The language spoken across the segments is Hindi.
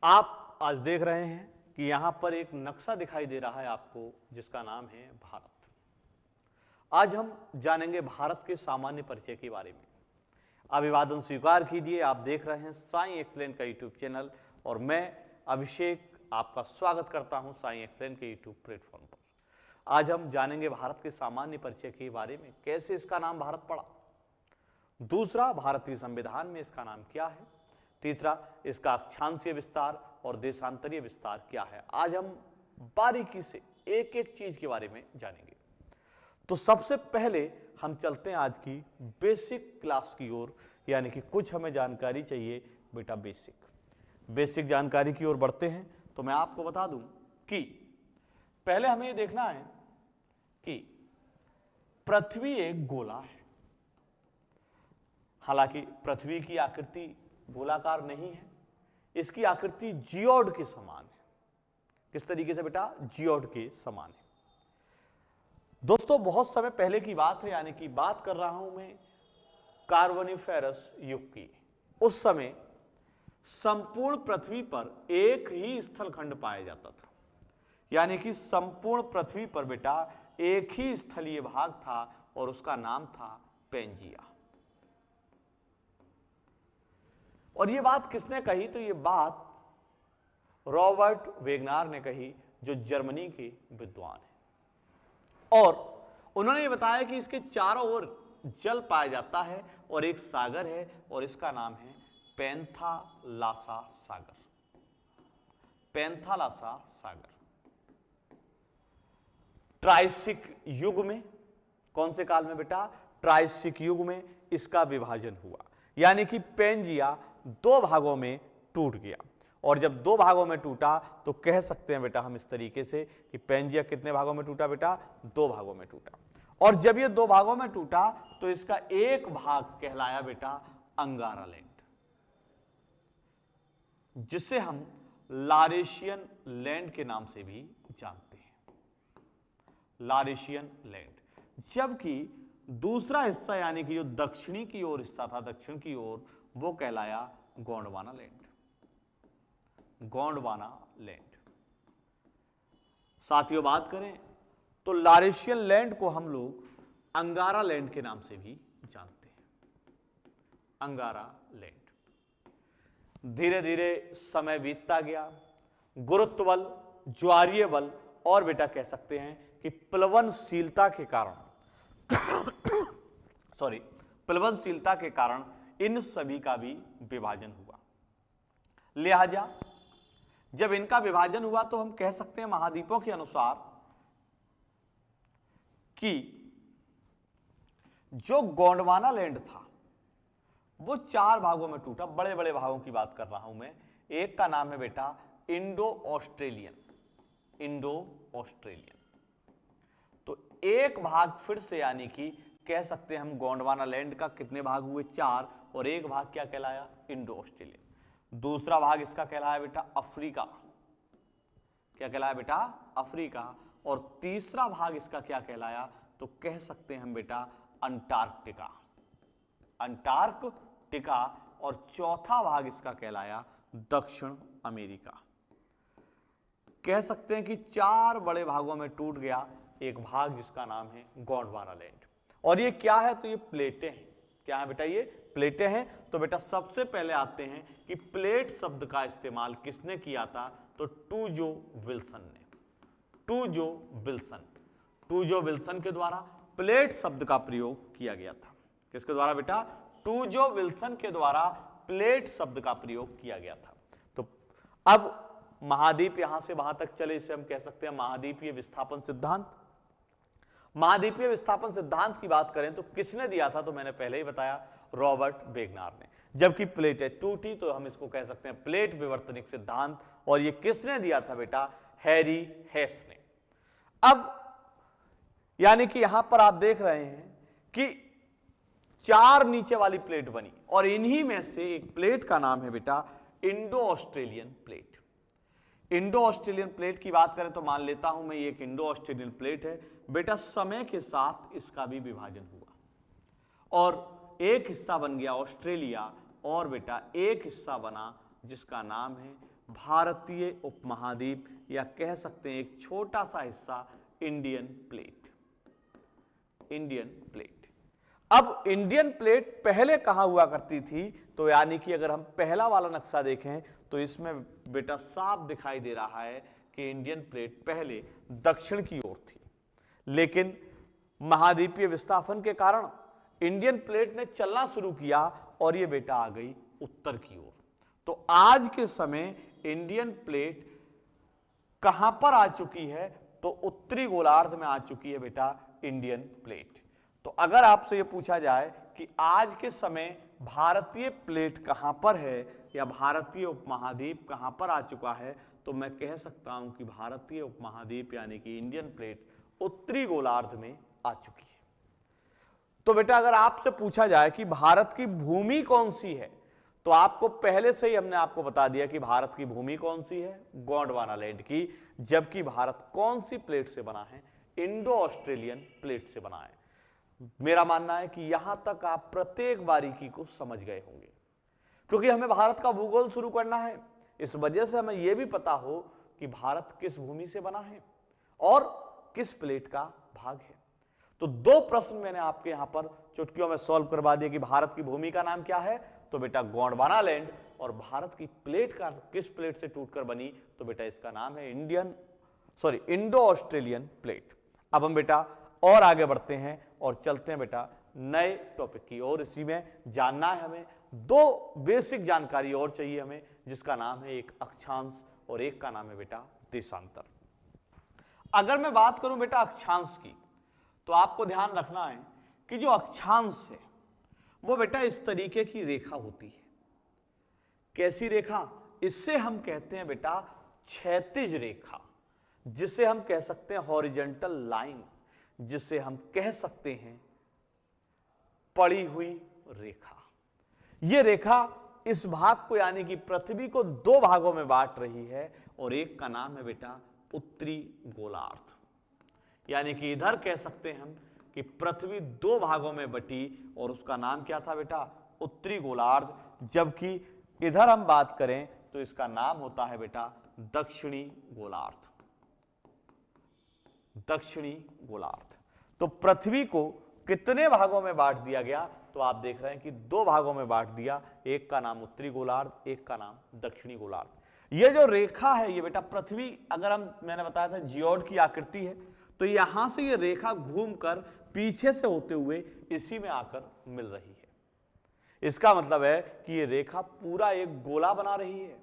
आप आज देख रहे हैं कि यहां पर एक नक्शा दिखाई दे रहा है आपको, जिसका नाम है भारत। आज हम जानेंगे भारत के सामान्य परिचय के बारे में। अभिवादन स्वीकार कीजिए, आप देख रहे हैं साई एक्सलेंट का यूट्यूब चैनल और मैं अभिषेक आपका स्वागत करता हूं साई एक्सलेंट के यूट्यूब प्लेटफॉर्म पर। आज हम जानेंगे भारत के सामान्य परिचय के बारे में, कैसे इसका नाम भारत पड़ा। दूसरा, भारतीय संविधान में इसका नाम क्या है। तीसरा, इसका अक्षांशीय विस्तार और देशांतरीय विस्तार क्या है। आज हम बारीकी से एक एक चीज के बारे में जानेंगे। तो सबसे पहले हम चलते हैं आज की बेसिक क्लास की ओर, यानी कि कुछ हमें जानकारी चाहिए बेटा बेसिक जानकारी की ओर बढ़ते हैं। तो मैं आपको बता दूं कि पहले हमें ये देखना है कि पृथ्वी एक गोला है। हालांकि पृथ्वी की आकृति गोलाकार नहीं है, इसकी आकृति जियोड के समान है। किस तरीके से बेटा? जियोड के समान है। दोस्तों, बहुत समय पहले की बात है, यानी कि बात कर रहा हूं मैं कार्बोनिफेरस युग की। उस समय संपूर्ण पृथ्वी पर एक ही स्थलखंड पाया जाता था, यानी कि संपूर्ण पृथ्वी पर बेटा एक ही स्थलीय भाग था और उसका नाम था पेंजिया। और ये बात किसने कही? तो ये बात रॉबर्ट वेगनार ने कही, जो जर्मनी के विद्वान हैं। और उन्होंने ये बताया कि इसके चारों ओर जल पाया जाता है और एक सागर है और इसका नाम है पैंथालासा सागर। पैंथालासा सागर। ट्राइसिक युग में, कौन से काल में बेटा? ट्राइसिक युग में इसका विभाजन हुआ, यानी कि पेंजिया दो भागों में टूट गया। और जब दो भागों में टूटा तो कह सकते हैं बेटा हम इस तरीके से कि पेंजिया कितने भागों में टूटा बेटा? दो भागों में टूटा। और जब ये दो भागों में टूटा तो इसका एक भाग कहलाया बेटा अंगारा लैंड, जिसे हम लारेशियन लैंड के नाम से भी जानते हैं, लारेशियन लैंड। जबकि दूसरा हिस्सा, यानी कि जो दक्षिणी की ओर हिस्सा था, दक्षिण की ओर, वो कहलाया गोंडवाना लैंड, गोंडवाना लैंड। साथियों, बात करें तो लारेशियन लैंड को हम लोग अंगारा लैंड के नाम से भी जानते हैं, अंगारा लैंड। धीरे धीरे समय बीतता गया, गुरुत्व बल, ज्वारीय बल और बेटा कह सकते हैं कि प्लवनशीलता के कारण प्लवनशीलता के कारण इन सभी का भी विभाजन हुआ। लिहाजा जब इनका विभाजन हुआ तो हम कह सकते हैं महाद्वीपों के अनुसार कि जो गोंडवाना लैंड था वो चार भागों में टूटा। बड़े बड़े भागों की बात कर रहा हूं मैं। एक का नाम है बेटा इंडो ऑस्ट्रेलियन, इंडो ऑस्ट्रेलियन। तो एक भाग फिर से, यानी कि कह सकते हैं हम गोंडवाना लैंड का कितने भाग हुए? चार। और एक भाग क्या कहलाया? Indo Australian. दूसरा भाग इसका कहलाया बेटा अफ्रीका। क्या कहलाया बेटा? अफ्रीका। और तीसरा भाग इसका क्या कहलाया? तो कह सकते हैं हम बेटा अंटार्कटिका, अंटार्कटिका। और चौथा भाग इसका कहलाया दक्षिण अमेरिका। कह सकते हैं कि चार बड़े भागों में टूट गया एक भाग, जिसका नाम है गोंडवाना लैंड। और ये क्या है? तो ये प्लेटें हैं। क्या है बेटा? ये प्लेटें हैं। तो बेटा सबसे पहले आते हैं कि प्लेट शब्द का इस्तेमाल किसने किया था? तो टूजो विल्सन ने, टूजो विल्सन, टूजो विल्सन के द्वारा प्लेट शब्द का प्रयोग किया गया था। किसके द्वारा बेटा? टूजो विल्सन के द्वारा प्लेट शब्द का प्रयोग किया गया था। तो अब महाद्वीप यहां से वहां तक चले, इसे हम कह सकते हैं महाद्वीपीय विस्थापन सिद्धांत। महाद्वीपीय विस्थापन सिद्धांत की बात करें तो किसने दिया था? तो मैंने पहले ही बताया, रॉबर्ट वेगनार ने। जबकि प्लेटें टूटी तो हम इसको कह सकते हैं प्लेट विवर्तनिक सिद्धांत। और ये किसने दिया था बेटा? हैरी हेस ने। अब यानी कि यहां पर आप देख रहे हैं कि चार नीचे वाली प्लेट बनी और इन्हीं में से एक प्लेट का नाम है बेटा Indo Australian plate. Indo Australian plate की बात करें तो मान लेता हूं मैं ये एक इंडो ऑस्ट्रेलियन प्लेट है बेटा। समय के साथ इसका भी विभाजन हुआ और एक हिस्सा बन गया ऑस्ट्रेलिया और बेटा एक हिस्सा बना जिसका नाम है भारतीय उपमहाद्वीप, या कह सकते हैं एक छोटा सा हिस्सा इंडियन प्लेट। Indian plate. अब इंडियन प्लेट पहले कहां हुआ करती थी, तो यानी कि अगर हम पहला वाला नक्शा देखें तो इसमें बेटा साफ दिखाई दे रहा है कि इंडियन प्लेट पहले दक्षिण की ओर थी, लेकिन महाद्वीपीय विस्थापन के कारण इंडियन प्लेट ने चलना शुरू किया और ये बेटा आ गई उत्तर की ओर। तो आज के समय इंडियन प्लेट कहां पर आ चुकी है, तो उत्तरी गोलार्ध में आ चुकी है बेटा इंडियन प्लेट। तो अगर आपसे यह पूछा जाए कि आज के समय भारतीय प्लेट कहां पर है या भारतीय उपमहाद्वीप कहां पर आ चुका है, तो मैं कह सकता हूं कि भारतीय उपमहाद्वीप यानी कि इंडियन प्लेट उत्तरी गोलार्ध में आ चुकी है। तो बेटा अगर आपसे पूछा जाए कि भारत की भूमि कौन सी है, तो आपको पहले से ही हमने आपको बता दिया कि भारत की भूमि कौन सी है, गोंडवाना लैंड की। जबकि भारत कौन सी प्लेट से बना है, इंडो ऑस्ट्रेलियन प्लेट से बना है। मेरा मानना है कि यहां तक आप प्रत्येक बारीकी को समझ गए होंगे, क्योंकि हमें भारत का भूगोल शुरू करना है। इस वजह से हमें यह भी पता हो कि भारत किस भूमि से बना है और किस प्लेट का भाग है। तो दो प्रश्न मैंने आपके यहां पर चुटकियों में सॉल्व करवा दिए कि भारत की भूमि का नाम क्या है, तो बेटा गोंडवाना लैंड, और भारत की प्लेट का किस प्लेट से टूटकर बनी, तो बेटा इसका नाम है इंडो ऑस्ट्रेलियन प्लेट। अब हम बेटा और आगे बढ़ते हैं और चलते हैं बेटा नए टॉपिक की ओर। इसी में जानना है हमें दो बेसिक जानकारी और चाहिए हमें, जिसका नाम है एक अक्षांश और एक का नाम है बेटा देशांतर। अगर मैं बात करूं बेटा अक्षांश की, तो आपको ध्यान रखना है कि जो अक्षांश है वो बेटा इस तरीके की रेखा होती है। कैसी रेखा? इससे हम कहते हैं बेटा क्षैतिज रेखा, जिसे हम कह सकते हैं हॉरिजॉन्टल लाइन, जिसे हम कह सकते हैं पड़ी हुई रेखा। यह रेखा इस भाग को यानी कि पृथ्वी को दो भागों में बांट रही है, और एक का नाम है बेटा उत्तरी गोलार्ध। यानी कि इधर कह सकते हैं हम कि पृथ्वी दो भागों में बटी और उसका नाम क्या था बेटा, उत्तरी गोलार्ध। जबकि इधर हम बात करें तो इसका नाम होता है बेटा दक्षिणी गोलार्ध। दक्षिणी गोलार्ध। तो पृथ्वी को कितने भागों में बांट दिया गया, तो आप देख रहे हैं कि दो भागों में बांट दिया, एक का नाम उत्तरी गोलार्ध, एक का नाम दक्षिणी गोलार्ध। ये जो रेखा है ये बेटा पृथ्वी, अगर मैंने बताया था जियोड की आकृति है, तो यहां से ये रेखा घूमकर पीछे से होते हुए इसी में आकर मिल रही है। इसका मतलब है कि ये रेखा पूरा एक गोला बना रही है।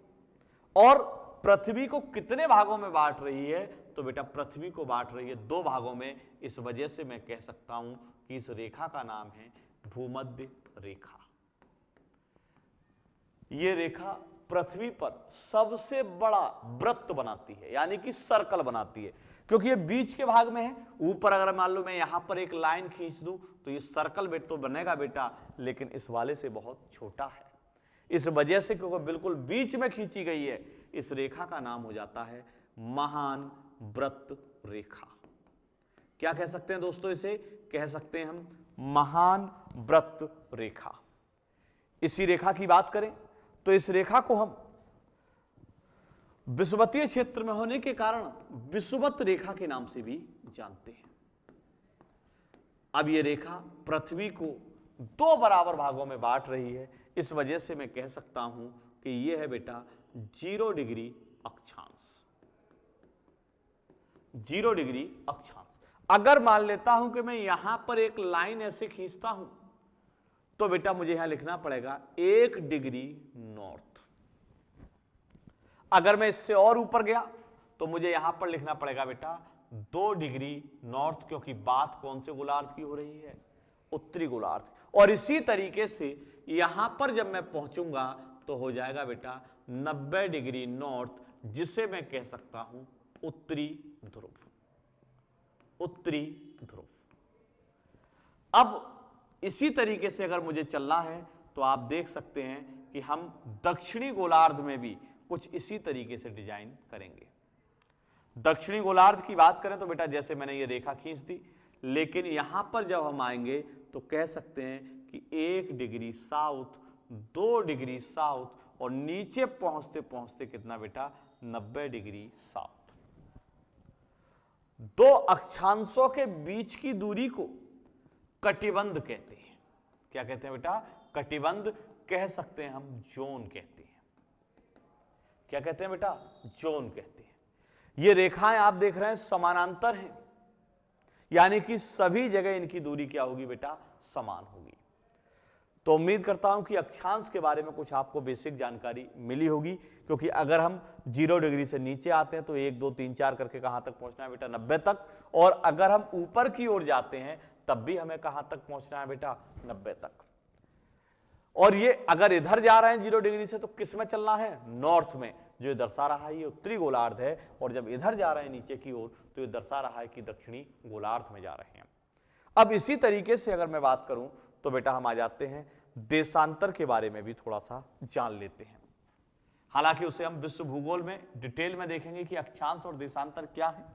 और पृथ्वी को कितने भागों में बांट रही है, तो बेटा पृथ्वी को बांट रही है दो भागों में। इस वजह से मैं कह सकता हूं कि इस रेखा का नाम है भूमध्य रेखा। यह रेखा पृथ्वी पर सबसे बड़ा वृत्त बनाती है, यानी कि सर्कल बनाती है, क्योंकि ये बीच के भाग में है। ऊपर अगर मान लो मैं यहां पर एक लाइन खींच दूं तो ये सर्कल बेट तो बनेगा बेटा, लेकिन इस वाले से बहुत छोटा है। इस वजह से क्योंकि बिल्कुल बीच में खींची गई है, इस रेखा का नाम हो जाता है महान वृत्त रेखा। क्या कह सकते हैं दोस्तों? इसे कह सकते हैं हम महान वृत्त रेखा। इसी रेखा की बात करें तो इस रेखा को हम विषुवतीय क्षेत्र में होने के कारण विषुवत रेखा के नाम से भी जानते हैं। अब यह रेखा पृथ्वी को दो बराबर भागों में बांट रही है। इस वजह से मैं कह सकता हूं कि यह है बेटा 0 डिग्री अक्षांश। 0 डिग्री अक्षांश। अगर मान लेता हूं कि मैं यहां पर एक लाइन ऐसे खींचता हूं, तो बेटा मुझे यहां लिखना पड़ेगा 1 डिग्री नॉर्थ। अगर मैं इससे और ऊपर गया तो मुझे यहां पर लिखना पड़ेगा बेटा 2 डिग्री नॉर्थ, क्योंकि बात कौन से गोलार्ध की हो रही है? उत्तरी गोलार्ध। और इसी तरीके से यहां पर जब मैं पहुंचूंगा तो हो जाएगा बेटा 90 डिग्री नॉर्थ, जिसे मैं कह सकता हूं उत्तरी ध्रुव। उत्तरी ध्रुव। अब इसी तरीके से अगर मुझे चलना है तो आप देख सकते हैं कि हम दक्षिणी गोलार्ध में भी कुछ इसी तरीके से डिजाइन करेंगे। दक्षिणी गोलार्ध की बात करें तो बेटा जैसे मैंने ये रेखा खींच दी, लेकिन यहां पर जब हम आएंगे तो कह सकते हैं कि 1 डिग्री साउथ 2 डिग्री साउथ और नीचे पहुंचते पहुंचते कितना बेटा 90 डिग्री साउथ। दो अक्षांशों के बीच की दूरी को कटिबंध कहते हैं। क्या कहते हैं बेटा? कटिबंध कह सकते हैं हम, जोन कहते हैं। क्या कहते हैं बेटा? जोन कहते हैं। ये रेखाएं आप देख रहे हैं समानांतर हैं, यानी कि सभी जगह इनकी दूरी क्या होगी बेटा? समान होगी। तो उम्मीद करता हूं कि अक्षांश के बारे में कुछ आपको बेसिक जानकारी मिली होगी, क्योंकि अगर हम 0 डिग्री से नीचे आते हैं तो 1 2 3 4 करके कहां तक पहुंचना है बेटा? 90 तक। और अगर हम ऊपर की ओर जाते हैं तब भी हमें कहां तक पहुंचना है बेटा? 90 तक। और ये अगर इधर जा रहे हैं 0 डिग्री से तो किस में चलना है? नॉर्थ में। जो ये दर्शा रहा है ये उत्तरी गोलार्ध है, और जब इधर जा रहे हैं नीचे की ओर तो ये दर्शा रहा है कि दक्षिणी गोलार्ध में जा रहे हैं। अब इसी तरीके से अगर मैं बात करूं तो बेटा हम आ जाते हैं देशांतर के बारे में भी थोड़ा सा जान लेते हैं। हालांकि उसे हम विश्व भूगोल में डिटेल में देखेंगे कि अक्षांश और देशांतर क्या है।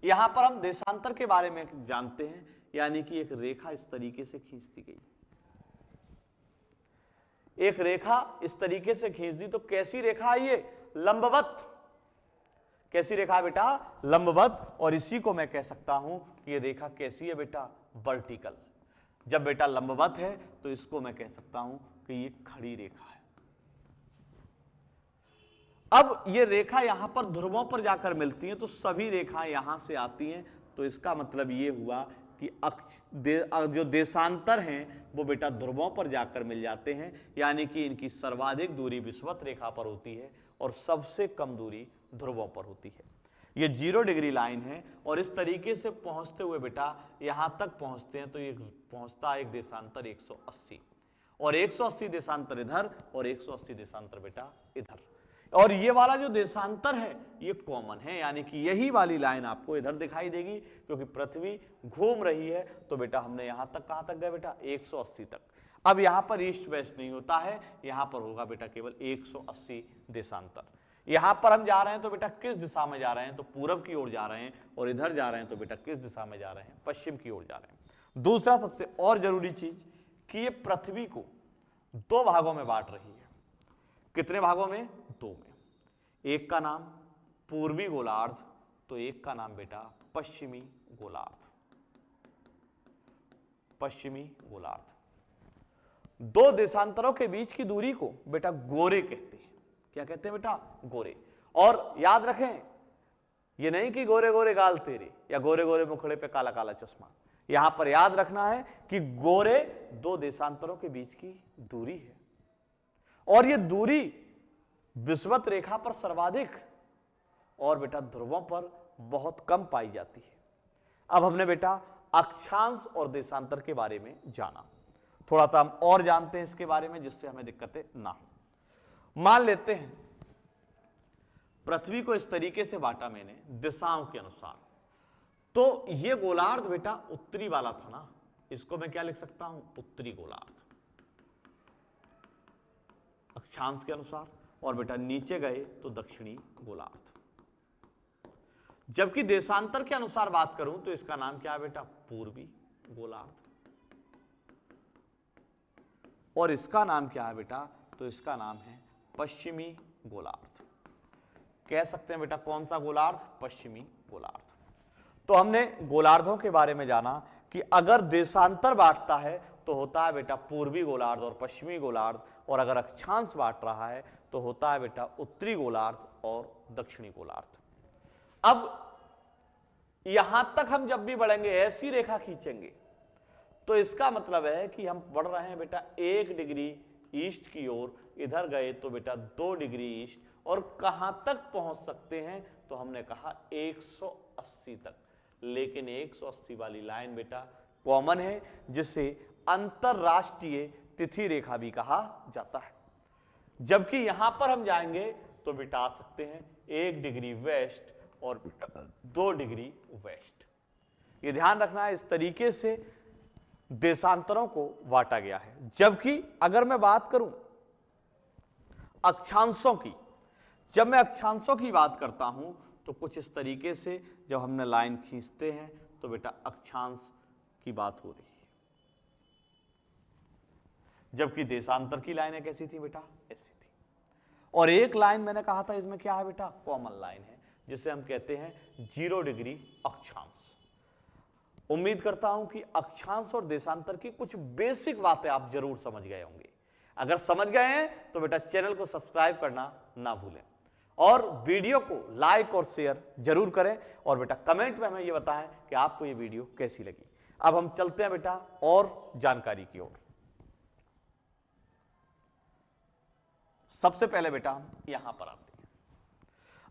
यहां पर हम देशांतर के बारे में जानते हैं, यानी कि एक रेखा इस तरीके से खींच दी गई, एक रेखा इस तरीके से खींच दी। तो कैसी रेखा है ये? लंबवत। कैसी रेखा है बेटा? लंबवत। और इसी को मैं कह सकता हूं कि ये रेखा कैसी है बेटा? वर्टिकल। जब बेटा लंबवत है तो इसको मैं कह सकता हूं कि ये खड़ी रेखा है। अब ये रेखा यहां पर ध्रुवों पर जाकर मिलती है, तो सभी रेखाएं यहां से आती हैं। तो इसका मतलब ये हुआ कि जो देशांतर हैं वो बेटा ध्रुवों पर जाकर मिल जाते हैं, यानी कि इनकी सर्वाधिक दूरी विषुवत रेखा पर होती है और सबसे कम दूरी ध्रुवों पर होती है। ये 0 डिग्री लाइन है, और इस तरीके से पहुंचते हुए बेटा यहां तक पहुंचते हैं तो ये पहुंचता है एक देशांतर 180, और 180 देशांतर इधर और 180 देशांतर बेटा इधर। और ये वाला जो देशांतर है ये कॉमन है, यानी कि यही वाली लाइन आपको इधर दिखाई देगी, क्योंकि पृथ्वी घूम रही है। तो बेटा हमने यहां तक कहां तक गए बेटा? 180 तक। अब यहां पर ईस्ट वेस्ट नहीं होता है, यहां पर होगा बेटा केवल 180 देशांतर। यहां पर हम जा रहे हैं तो बेटा किस दिशा में जा रहे हैं? तो पूरब की ओर जा रहे हैं। और इधर जा रहे हैं तो बेटा किस दिशा में जा रहे हैं? पश्चिम की ओर जा रहे हैं। दूसरा सबसे और जरूरी चीज कि ये पृथ्वी को 2 भागों में बांट रही है। कितने भागों में? 2 में। एक का नाम पूर्वी गोलार्ध, तो एक का नाम बेटा पश्चिमी गोलार्ध। पश्चिमी गोलार्ध। 2 देशांतरों के बीच की दूरी को बेटा गोरे कहते हैं। क्या कहते हैं बेटा? गोरे। और याद रखें, ये नहीं कि गोरे गोरे गाल तेरे या गोरे गोरे मुखड़े पे काला काला चश्मा। यहां पर याद रखना है कि गोरे 2 देशांतरों के बीच की दूरी है, और ये दूरी विषुवत रेखा पर सर्वाधिक और बेटा ध्रुवों पर बहुत कम पाई जाती है। अब हमने बेटा अक्षांश और देशांतर के बारे में जाना, थोड़ा सा हम और जानते हैं इसके बारे में जिससे हमें दिक्कतें ना हो। मान लेते हैं पृथ्वी को इस तरीके से बांटा मैंने दिशाओं के अनुसार, तो ये गोलार्ध बेटा उत्तरी वाला था ना, इसको मैं क्या लिख सकता हूं? उत्तरी गोलार्ध अक्षांश के अनुसार। और बेटा नीचे गए तो दक्षिणी गोलार्ध। जबकि देशांतर के अनुसार बात करूं तो इसका नाम क्या है बेटा? पूर्वी गोलार्ध। और इसका नाम क्या है बेटा? तो इसका नाम है पश्चिमी गोलार्ध। कह सकते हैं बेटा कौन सा गोलार्ध? पश्चिमी गोलार्ध। तो हमने गोलार्धों के बारे में जाना कि अगर देशांतर बांटता है तो होता है बेटा पूर्वी गोलार्ध और पश्चिमी गोलार्ध, और अगर अक्षांश बांट रहा है तो होता है बेटा उत्तरी गोलार्ध और दक्षिणी गोलार्ध। अब यहां तक हम जब भी बढ़ेंगे ऐसी रेखा खींचेंगे तो इसका मतलब है कि हम बढ़ रहे हैं बेटा 1 डिग्री ईस्ट की ओर, इधर गए तो बेटा 2 डिग्री ईस्ट, और कहां तक पहुंच सकते हैं? तो हमने कहा 180 तक। लेकिन 180 वाली लाइन बेटा कॉमन है, जिसे अंतरराष्ट्रीय तिथि रेखा भी कहा जाता है। जबकि यहां पर हम जाएंगे तो बेटा आ सकते हैं 1 डिग्री वेस्ट और 2 डिग्री वेस्ट। ये ध्यान रखना है, इस तरीके से देशांतरों को बांटा गया है। जबकि अगर मैं बात करूं अक्षांशों की, जब मैं अक्षांशों की बात करता हूं तो कुछ इस तरीके से जब हमने लाइन खींचते हैं तो बेटा अक्षांश की बात हो रही है। जबकि देशांतर की लाइनें कैसी थी बेटा, ऐसी थी। और एक लाइन मैंने कहा था इसमें क्या है बेटा, कॉमन लाइन है, जिसे हम कहते हैं 0 डिग्री अक्षांश। उम्मीद करता हूं कि अक्षांश और देशांतर की कुछ बेसिक बातें आप जरूर समझ गए होंगे। अगर समझ गए हैं तो बेटा चैनल को सब्सक्राइब करना ना भूलें और वीडियो को लाइक और शेयर जरूर करें, और बेटा कमेंट में हमें ये बताएं कि आपको ये वीडियो कैसी लगी। अब हम चलते हैं बेटा और जानकारी की ओर। सबसे पहले बेटा हम यहां पर आते हैं।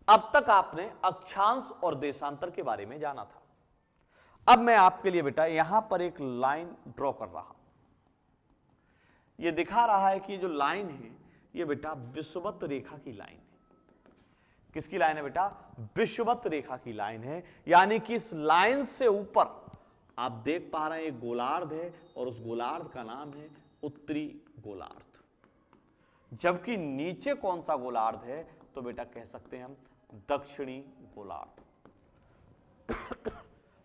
अब तक आपने अक्षांश और देशांतर के बारे में जाना था। अब मैं आपके लिए बेटा यहां पर एक लाइन ड्रॉ कर रहा हूं। यह दिखा रहा है कि जो लाइन है ये बेटा विषुवत रेखा की लाइन है। किसकी लाइन है बेटा, विषुवत रेखा की लाइन है, यानी कि इस लाइन से ऊपर आप देख पा रहे हैं एक गोलार्ध है और उस गोलार्ध का नाम है उत्तरी गोलार्ध। जबकि नीचे कौन सा गोलार्ध है, तो बेटा कह सकते हैं हम दक्षिणी गोलार्ध।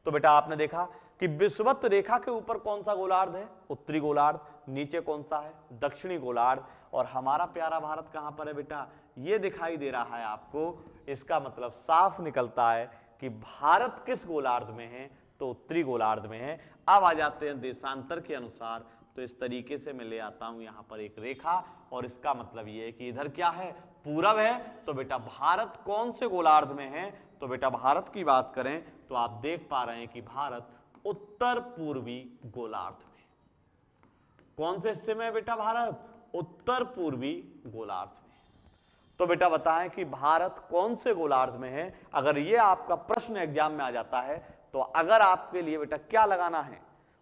तो बेटा आपने देखा कि विषुवत रेखा के ऊपर कौन सा गोलार्ध है, उत्तरी गोलार्ध, नीचे कौन सा है, दक्षिणी गोलार्ध। और हमारा प्यारा भारत कहां पर है बेटा, ये दिखाई दे रहा है आपको। इसका मतलब साफ निकलता है कि भारत किस गोलार्ध में है, तो उत्तरी गोलार्ध में है। अब आ जाते हैं देशांतर के अनुसार, तो इस तरीके से मैं ले आता हूं यहां पर एक रेखा, और इसका मतलब ये है कि इधर क्या है, पूरब है। तो बेटा भारत कौन से गोलार्ध में है, तो बेटा भारत की बात करें तो आप देख पा रहे हैं कि भारत उत्तर पूर्वी गोलार्ध में। कौन से हिस्से में है बेटा भारत, उत्तर पूर्वी गोलार्ध में। तो बेटा बताएं कि भारत कौन से गोलार्ध में है। अगर ये आपका प्रश्न एग्जाम में आ जाता है तो अगर आपके लिए बेटा क्या लगाना है,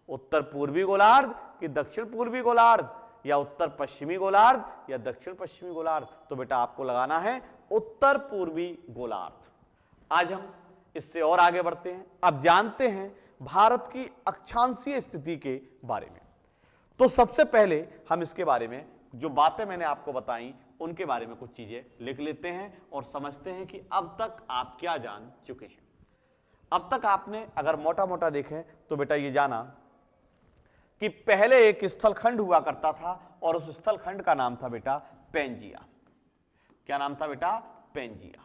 उत्तर पूर्वी गोलार्ध कि दक्षिण पूर्वी गोलार्ध, या उत्तर पश्चिमी गोलार्ध या दक्षिण पश्चिमी गोलार्ध, तो बेटा आपको लगाना है उत्तर पूर्वी गोलार्ध। आज हम इससे और आगे बढ़ते हैं। अब जानते हैं भारत की अक्षांशीय स्थिति के बारे में। तो सबसे पहले हम इसके बारे में जो बातें मैंने आपको बताई उनके बारे में कुछ चीजें लिख लेते हैं और समझते हैं कि अब तक आप क्या जान चुके हैं। अब तक आपने अगर मोटा मोटा देखें तो बेटा ये जाना कि पहले एक स्थलखंड हुआ करता था और उस स्थलखंड का नाम था बेटा पेंजिया। क्या नाम था बेटा, पेंजिया।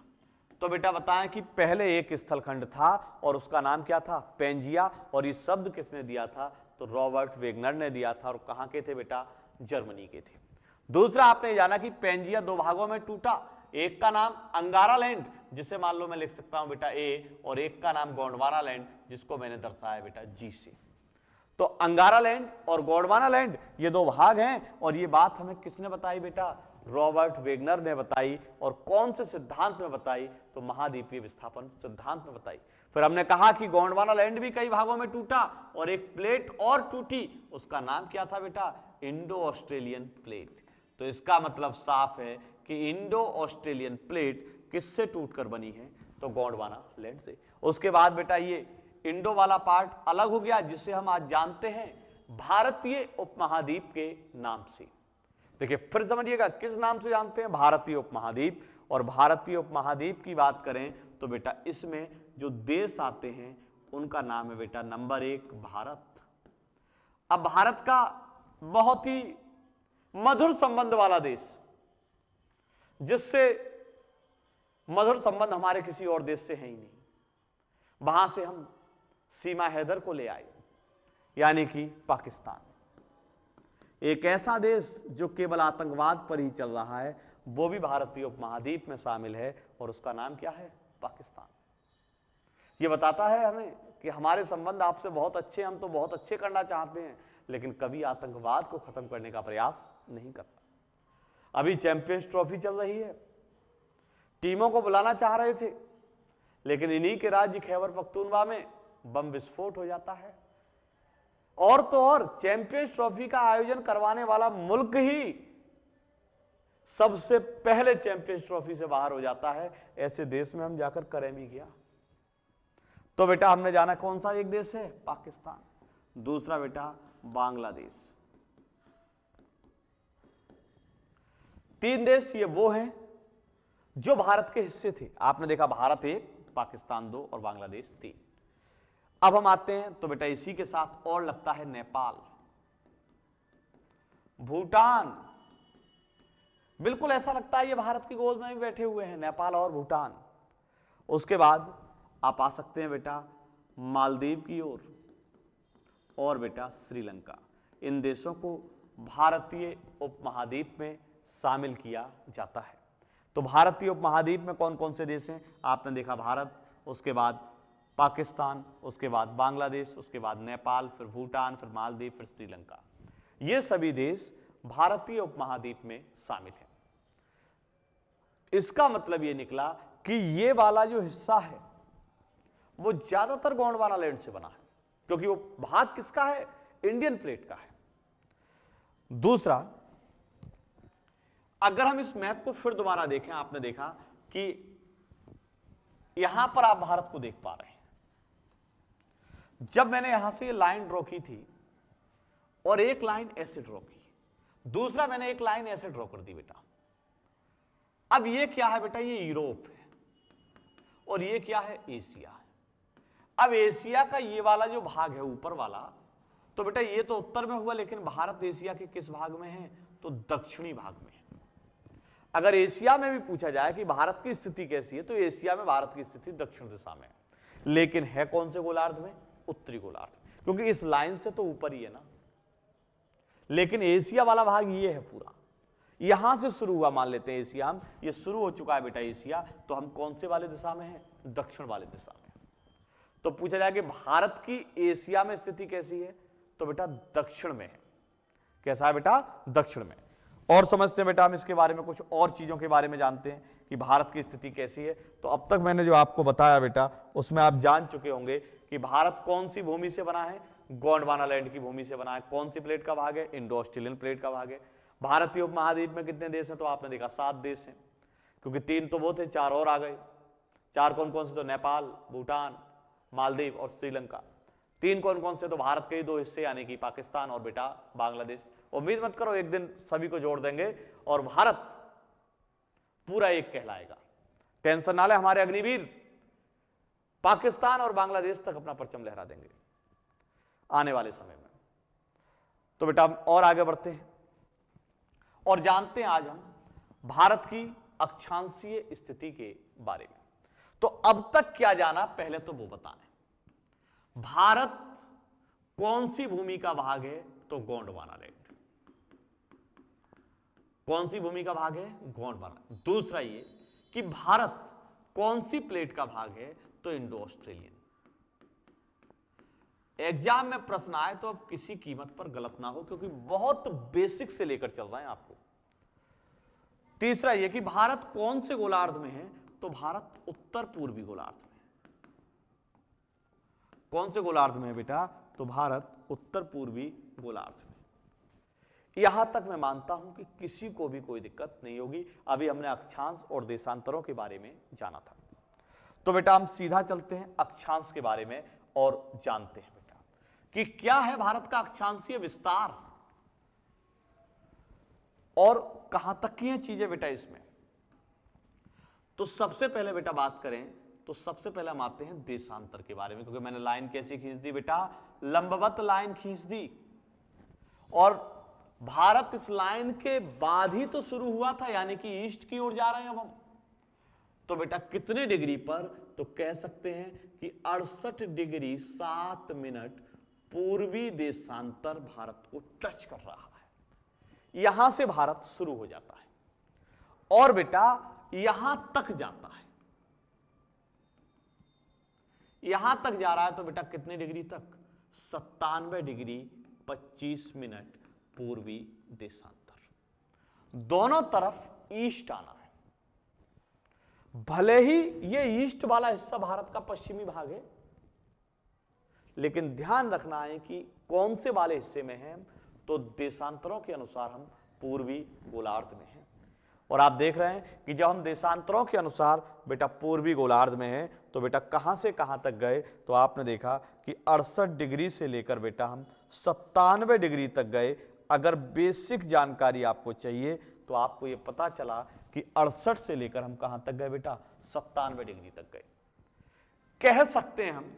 तो बेटा बताएं कि पहले एक स्थलखंड था और उसका नाम क्या था, पेंजिया। और ये शब्द किसने दिया था, तो रॉबर्ट वेगनर ने दिया था। और कहां के थे बेटा, जर्मनी के थे। दूसरा आपने जाना कि पेंजिया 2 भागों में टूटा। एक का नाम अंगारा लैंड, जिसे मान लो मैं लिख सकता हूं बेटा ए, और एक का नाम गोंडवाना लैंड, जिसको मैंने दर्शाया बेटा जी से। तो अंगारा लैंड और गोंडवाना लैंड ये 2 भाग हैं। और ये बात हमें किसने बताई बेटा, रॉबर्ट वेगनर ने बताई। और कौन से सिद्धांत में बताई, तो महाद्वीपीय विस्थापन सिद्धांत में बताई। फिर हमने कहा कि गोंडवाना लैंड भी कई भागों में टूटा और एक प्लेट और टूटी, उसका नाम क्या था बेटा, इंडो ऑस्ट्रेलियन प्लेट। तो इसका मतलब साफ है कि इंडो ऑस्ट्रेलियन प्लेट किससे टूटकर बनी है, तो गोंडवाना लैंड से। उसके बाद बेटा ये इंडो वाला पार्ट अलग हो गया, जिसे हम आज जानते हैं भारतीय उपमहाद्वीप के नाम से। देखिए फिर समझिएगा किस नाम से जानते हैं, भारतीय उपमहाद्वीप। और भारतीय उपमहाद्वीप की बात करें तो बेटा इसमें जो देश आते हैं उनका नाम है बेटा नंबर 1 भारत। अब भारत का बहुत ही मधुर संबंध वाला देश, जिससे मधुर संबंध हमारे किसी और देश से है ही नहीं, वहां से हम सीमा हैदर को ले आए, यानी कि पाकिस्तान। एक ऐसा देश जो केवल आतंकवाद पर ही चल रहा है, वो भी भारतीय उपमहाद्वीप में शामिल है, और उसका नाम क्या है, पाकिस्तान। ये बताता है हमें कि हमारे संबंध आपसे बहुत अच्छे, हम तो बहुत अच्छे करना चाहते हैं, लेकिन कभी आतंकवाद को खत्म करने का प्रयास नहीं करता। अभी चैंपियंस ट्रॉफी चल रही है, टीमों को बुलाना चाह रहे थे, लेकिन इन्हीं के राज्य खैबर पख्तूनख्वा में बम विस्फोट हो जाता है। और तो और चैंपियंस ट्रॉफी का आयोजन करवाने वाला मुल्क ही सबसे पहले चैंपियंस ट्रॉफी से बाहर हो जाता है। ऐसे देश में हम जाकर करें भी क्या। तो बेटा हमने जाना कौन सा एक देश है, पाकिस्तान। दूसरा बेटा बांग्लादेश। 3 देश ये वो हैं जो भारत के हिस्से थे। आपने देखा भारत 1, पाकिस्तान 2 और बांग्लादेश 3। अब हम आते हैं तो बेटा इसी के साथ और लगता है नेपाल। भूटान, बिल्कुल ऐसा लगता है ये भारत की गोद में भी बैठे हुए हैं, नेपाल और भूटान। उसके बाद आप आ सकते हैं बेटा मालदीव की ओर और बेटा श्रीलंका। इन देशों को भारतीय उपमहाद्वीप में शामिल किया जाता है। तो भारतीय उपमहाद्वीप में कौन कौन से देश हैं? आपने देखा भारत, उसके बाद पाकिस्तान, उसके बाद बांग्लादेश, उसके बाद नेपाल, फिर भूटान, फिर मालदीव, फिर श्रीलंका। ये सभी देश भारतीय उपमहाद्वीप में शामिल हैं। इसका मतलब ये निकला कि ये वाला जो हिस्सा है वो ज्यादातर गोंडवाना लैंड से बना है, क्योंकि वो भाग किसका है? इंडियन प्लेट का है। दूसरा, अगर हम इस मैप को फिर दोबारा देखें, आपने देखा कि यहां पर आप भारत को देख पा रहे हैं। जब मैंने यहां से ये लाइन ड्रॉ की थी और एक लाइन ऐसे ड्रॉ की, दूसरा मैंने एक लाइन ऐसे ड्रॉ कर दी बेटा। अब ये क्या है बेटा? ये यूरोप है और ये क्या है? एशिया है। अब एशिया का ये वाला जो भाग है ऊपर वाला, तो बेटा ये तो उत्तर में हुआ, लेकिन भारत एशिया के किस भाग में है? तो दक्षिणी भाग में है। अगर एशिया में भी पूछा जाए कि भारत की स्थिति कैसी है, तो एशिया में भारत की स्थिति दक्षिण दिशा में है, लेकिन है कौन से गोलार्ध में? उत्तरी गोलार्ध, क्योंकि इस लाइन से तो ऊपर ही है ना। लेकिन एशिया वाला भाग ये है पूरा, यहां से शुरू हुआ, मान लेते हैं एशिया, हम ये शुरू हो चुका है बेटा एशिया, तो हम कौन से वाले दिशा में हैं? दक्षिण वाले दिशा में। तो पूछा जाए कि भारत की एशिया में स्थिति कैसी है, तो बेटा दक्षिण में है। कैसा है बेटा? दक्षिण में। और समझते हैं बेटा हम इसके बारे में, कुछ और चीजों के बारे में जानते हैं कि भारत की स्थिति कैसी है। तो अब तक मैंने जो आपको बताया बेटा, उसमें आप जान चुके होंगे कि भारत कौन सी भूमि से बना है? गोंडवाना लैंड की भूमि से बना है। कौन सी प्लेट का भाग है? इंडो ऑस्ट्रेलियन प्लेट का भाग है। भारतीय उपमहाद्वीप में कितने देश हैं? तो आपने देखा 7 देश हैं, क्योंकि 3 तो वो थे, 4 और आ गए। 4 कौन कौन से? तो नेपाल, भूटान, मालदीव और श्रीलंका। 3 कौन कौन से? तो भारत के ही 2 हिस्से, यानी कि पाकिस्तान और बेटा बांग्लादेश। उम्मीद मत करो एक दिन सभी को जोड़ देंगे और भारत पूरा एक कहलाएगा। टेंशन ना ले हमारे अग्निवीर, पाकिस्तान और बांग्लादेश तक अपना परचम लहरा देंगे आने वाले समय में। तो बेटा हम और आगे बढ़ते हैं और जानते हैं आज हम भारत की अक्षांशीय स्थिति के बारे में। तो अब तक क्या जाना, पहले तो वो बताएं। भारत कौन सी भूमि का भाग है? तो गोंडवाना लैंड। कौन सी भूमि का भाग है? गोंडवाना। दूसरा ये कि भारत कौन सी प्लेट का भाग है? तो इंडो ऑस्ट्रेलियन। एग्जाम में प्रश्न आए तो अब किसी कीमत पर गलत ना हो, क्योंकि बहुत बेसिक से लेकर चल रहे हैं आपको। तीसरा यह कि भारत कौन से गोलार्ध में है? तो भारत उत्तर पूर्वी गोलार्ध में। कौन से गोलार्ध में है बेटा? तो भारत उत्तर पूर्वी गोलार्ध में। यहां तक मैं मानता हूं कि किसी को भी कोई दिक्कत नहीं होगी। अभी हमने अक्षांश और देशांतरों के बारे में जाना था, तो बेटा हम सीधा चलते हैं अक्षांश के बारे में और जानते हैं बेटा कि क्या है भारत का अक्षांशीय विस्तार और कहां तक की हैं चीजें बेटा इसमें। तो सबसे पहले बेटा बात करें तो सबसे पहले हम आते हैं देशांतर के बारे में, क्योंकि मैंने लाइन कैसी खींच दी बेटा? लंबवत लाइन खींच दी, और भारत इस लाइन के बाद ही तो शुरू हुआ था, यानी कि ईस्ट की ओर जा रहे हैं अब हम। तो बेटा कितने डिग्री पर? तो कह सकते हैं कि 68 डिग्री 7 मिनट पूर्वी देशांतर भारत को टच कर रहा है। यहां से भारत शुरू हो जाता है और बेटा यहां तक जाता है। यहां तक जा रहा है तो बेटा कितने डिग्री तक? 97 डिग्री 25 मिनट पूर्वी देशांतर। दोनों तरफ ईस्ट आना है। भले ही ये ईस्ट वाला हिस्सा भारत का पश्चिमी भाग है, लेकिन ध्यान रखना है कि कौन से वाले हिस्से में है। तो देशांतरों के अनुसार हम पूर्वी गोलार्ध में हैं। और आप देख रहे हैं कि जब हम देशांतरों के अनुसार बेटा पूर्वी गोलार्ध में हैं, तो बेटा कहां से कहां तक गए? तो आपने देखा कि 68 डिग्री से लेकर बेटा हम 97 डिग्री तक गए। अगर बेसिक जानकारी आपको चाहिए तो आपको यह पता चला कि 68 से लेकर हम कहां तक गए बेटा? 97 डिग्री तक गए। कह सकते हैं हम,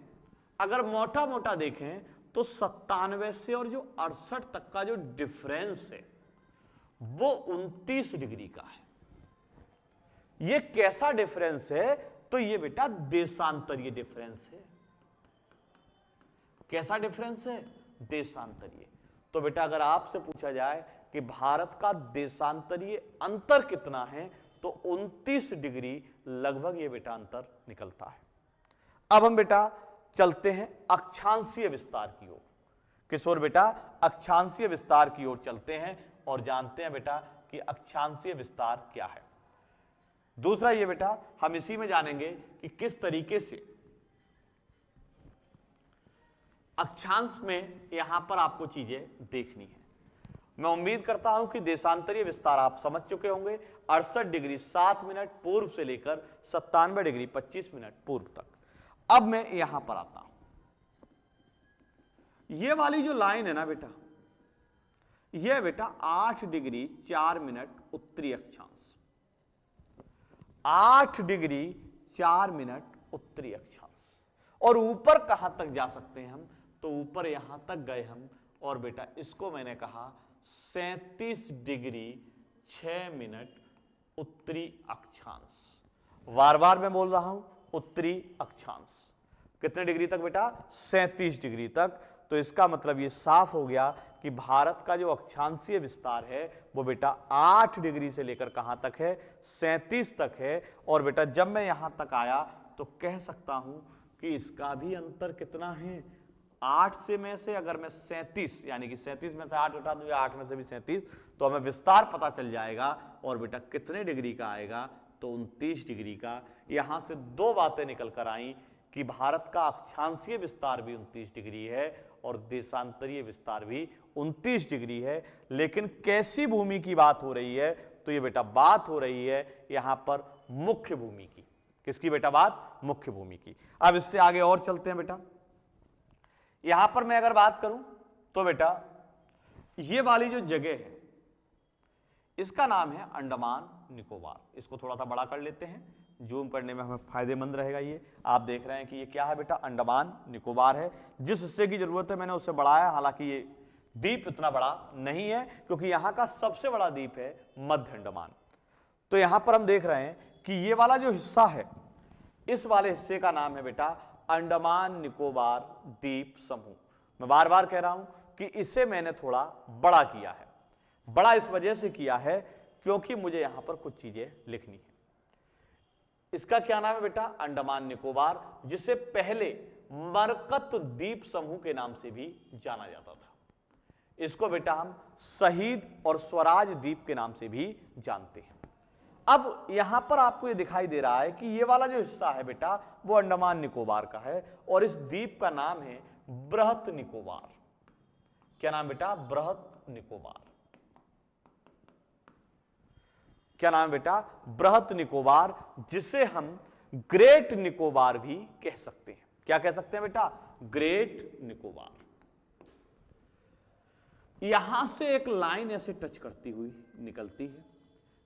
अगर मोटा मोटा देखें तो 97 से और जो 68 तक का जो डिफरेंस है वो 29 डिग्री का है। ये कैसा डिफरेंस है? तो ये बेटा देशांतरीय डिफरेंस है। कैसा डिफरेंस है? देशांतरीय। तो बेटा अगर आपसे पूछा जाए कि भारत का देशांतरीय अंतर कितना है, तो 29 डिग्री लगभग ये बेटा अंतर निकलता है। अब हम बेटा चलते हैं अक्षांशीय विस्तार की ओर। किस ओर बेटा? अक्षांशीय विस्तार की ओर चलते हैं और जानते हैं बेटा कि अक्षांशीय विस्तार क्या है। दूसरा ये बेटा हम इसी में जानेंगे कि किस तरीके से अक्षांश में यहां पर आपको चीजें देखनी है। मैं उम्मीद करता हूं कि देशांतरीय विस्तार आप समझ चुके होंगे। 68 डिग्री 7 मिनट पूर्व से लेकर 97 डिग्री 25 मिनट पूर्व तक। अब मैं यहां पर आता हूं। ये वाली जो लाइन है ना बेटा, यह बेटा 8 डिग्री 4 मिनट उत्तरी अक्षांश, 8 डिग्री 4 मिनट उत्तरी अक्षांश। और ऊपर कहां तक जा सकते हैं हम? तो ऊपर यहां तक गए हम, और बेटा इसको मैंने कहा 37 डिग्री 6 मिनट उत्तरी अक्षांश। बार बार मैं बोल रहा हूं उत्तरी अक्षांश। कितने डिग्री तक बेटा? 37 डिग्री तक। तो इसका मतलब ये साफ हो गया कि भारत का जो अक्षांशीय विस्तार है वो बेटा 8 डिग्री से लेकर कहां तक है? 37 तक है। और बेटा जब मैं यहां तक आया तो कह सकता हूं कि इसका भी अंतर कितना है? 8 से में से अगर मैं 37 यानी कि 37 में से 8 हटा दूं या 8 में से भी 37, तो हमें विस्तार पता चल जाएगा। और बेटा कितने डिग्री का आएगा? तो 29 डिग्री का। यहां से दो बातें निकल कर आई कि भारत का अक्षांशीय विस्तार भी 29 डिग्री है और देशांतरीय विस्तार भी 29 डिग्री है। लेकिन कैसी भूमि की बात हो रही है? तो ये बेटा बात हो रही है यहां पर मुख्य भूमि की। किसकी बेटा बात? मुख्य भूमि की। अब इससे आगे और चलते हैं बेटा। यहां पर मैं अगर बात करूं तो बेटा ये वाली जो जगह है इसका नाम है अंडमान निकोबार। इसको थोड़ा सा बड़ा कर लेते हैं, जूम करने में हमें फायदेमंद रहेगा। ये आप देख रहे हैं कि ये क्या है बेटा? अंडमान निकोबार है। जिस हिस्से की जरूरत है मैंने उससे बढ़ाया। हालांकि ये द्वीप इतना बड़ा नहीं है क्योंकि यहां का सबसे बड़ा द्वीप है मध्य अंडमान। तो यहां पर हम देख रहे हैं कि ये वाला जो हिस्सा है, इस वाले हिस्से का नाम है बेटा अंडमान निकोबार द्वीप समूह। मैं बार बार कह रहा हूं कि इसे मैंने थोड़ा बड़ा किया है। बड़ा इस वजह से किया है क्योंकि मुझे यहां पर कुछ चीजें लिखनी है। इसका क्या नाम है बेटा? अंडमान निकोबार, जिसे पहले मरकत द्वीप समूह के नाम से भी जाना जाता था। इसको बेटा हम शहीद और स्वराज द्वीप के नाम से भी जानते हैं। अब यहां पर आपको ये दिखाई दे रहा है कि ये वाला जो हिस्सा है बेटा वो अंडमान निकोबार का है और इस द्वीप का नाम है बृहत निकोबार। क्या नाम बेटा? बृहत निकोबार। क्या नाम बेटा? बृहत निकोबार, जिसे हम ग्रेट निकोबार भी कह सकते हैं। क्या कह सकते हैं बेटा? ग्रेट निकोबार। यहां से एक लाइन ऐसे टच करती हुई निकलती है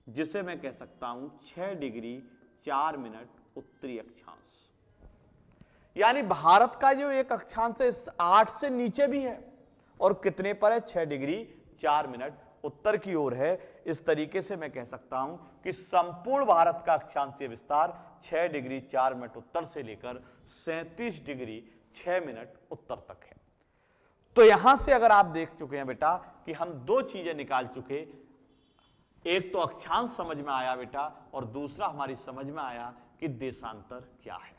जिसे मैं कह सकता हूं 6 डिग्री 4 मिनट उत्तरी अक्षांश। यानी भारत का जो एक अक्षांश है 8 से नीचे भी है और कितने पर है? 6 डिग्री 4 मिनट उत्तर की ओर है। इस तरीके से मैं कह सकता हूं कि संपूर्ण भारत का अक्षांशीय विस्तार 6 डिग्री 4 मिनट उत्तर से लेकर 37 डिग्री 6 मिनट उत्तर तक है। तो यहां से अगर आप देख चुके हैं बेटा कि हम दो चीजें निकाल चुके, एक तो अक्षांश समझ में आया बेटा और दूसरा हमारी समझ में आया कि देशांतर क्या है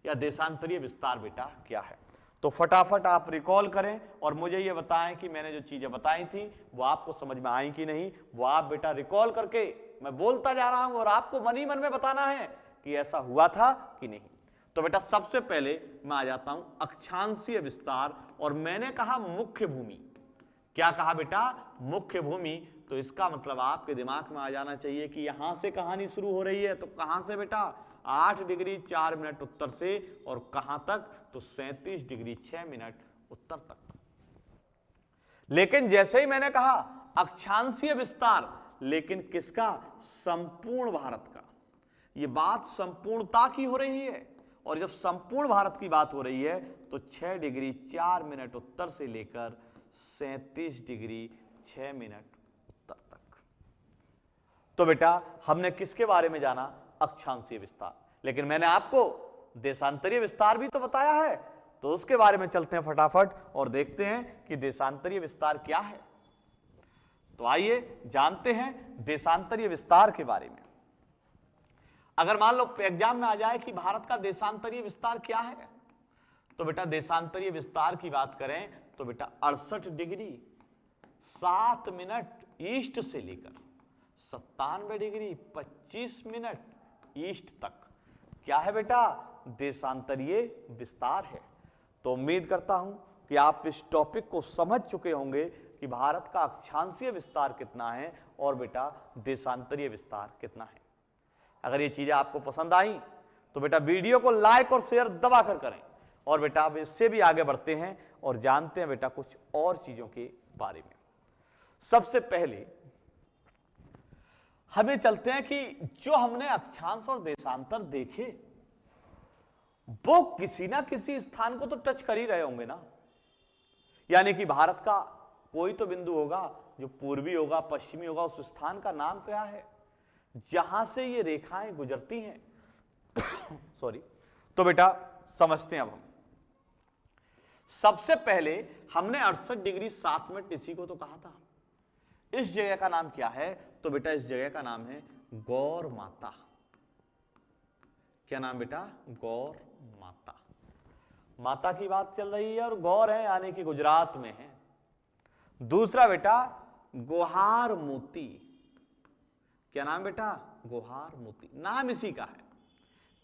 या देशांतरीय विस्तार बेटा क्या है। तो फटाफट आप रिकॉल करें और मुझे ये बताएं कि मैंने जो चीजें बताई थी वो आपको समझ में आई कि नहीं। वो आप बेटा रिकॉल करके, मैं बोलता जा रहा हूं और आपको मन ही मन में बताना है कि ऐसा हुआ था कि नहीं। तो बेटा सबसे पहले मैं आ जाता हूं अक्षांशीय विस्तार, और मैंने कहा मुख्य भूमि। क्या कहा बेटा? मुख्य भूमि। तो इसका मतलब आपके दिमाग में आ जाना चाहिए कि यहां से कहानी शुरू हो रही है। तो कहां से बेटा? 8 डिग्री 4 मिनट उत्तर से, और कहां तक? तो 37 डिग्री 6 मिनट उत्तर तक। लेकिन जैसे ही मैंने कहा अक्षांशीय विस्तार, लेकिन किसका? संपूर्ण भारत का। यह बात संपूर्णता की हो रही है, और जब संपूर्ण भारत की बात हो रही है तो 6 डिग्री 4 मिनट उत्तर से लेकर 37 डिग्री 6 मिनट उत्तर तक। तो बेटा हमने किसके बारे में जाना? अक्षांशीय विस्तार। लेकिन मैंने आपको देशांतरीय विस्तार भी तो बताया है, तो उसके बारे में चलते हैं फटाफट और देखते हैं कि देशांतरीय विस्तार क्या है। तो आइए जानते हैं देशांतरीय विस्तार के बारे में। अगर मान लो एग्जाम में आ जाए कि भारत का देशांतरीय विस्तार क्या है, तो बेटा देशांतरीय विस्तार की बात करें तो बेटा 68 डिग्री 7 मिनट ईस्ट से लेकर 97 डिग्री 25 मिनट ईस्ट तक क्या है बेटा? देशांतरीय विस्तार है। तो उम्मीद करता हूं कि आप इस टॉपिक को समझ चुके होंगे कि भारत का अक्षांशीय विस्तार कितना है और बेटा देशांतरीय विस्तार कितना है। अगर ये चीजें आपको पसंद आई तो बेटा वीडियो को लाइक और शेयर दबा कर करें, और बेटा अब इससे भी आगे बढ़ते हैं और जानते हैं बेटा कुछ और चीजों के बारे में। सबसे पहले हमें चलते हैं कि जो हमने अक्षांश और देशांतर देखे वो किसी ना किसी स्थान को तो टच कर ही रहे होंगे ना। यानी कि भारत का कोई तो बिंदु होगा जो पूर्वी होगा, पश्चिमी होगा, उस स्थान का नाम क्या है जहां से ये रेखाएं गुजरती हैं। सॉरी। तो बेटा समझते हैं अब हम। सबसे पहले हमने 68 डिग्री 7 मिनट इसी को तो कहा था। इस जगह का नाम क्या है? तो बेटा इस जगह का नाम है गौर माता। क्या नाम बेटा? गौर माता। माता की बात चल रही है और गौर है यानी कि गुजरात में है। दूसरा बेटा गोहार मोती। क्या नाम बेटा? गोहार मोती। नाम इसी का है।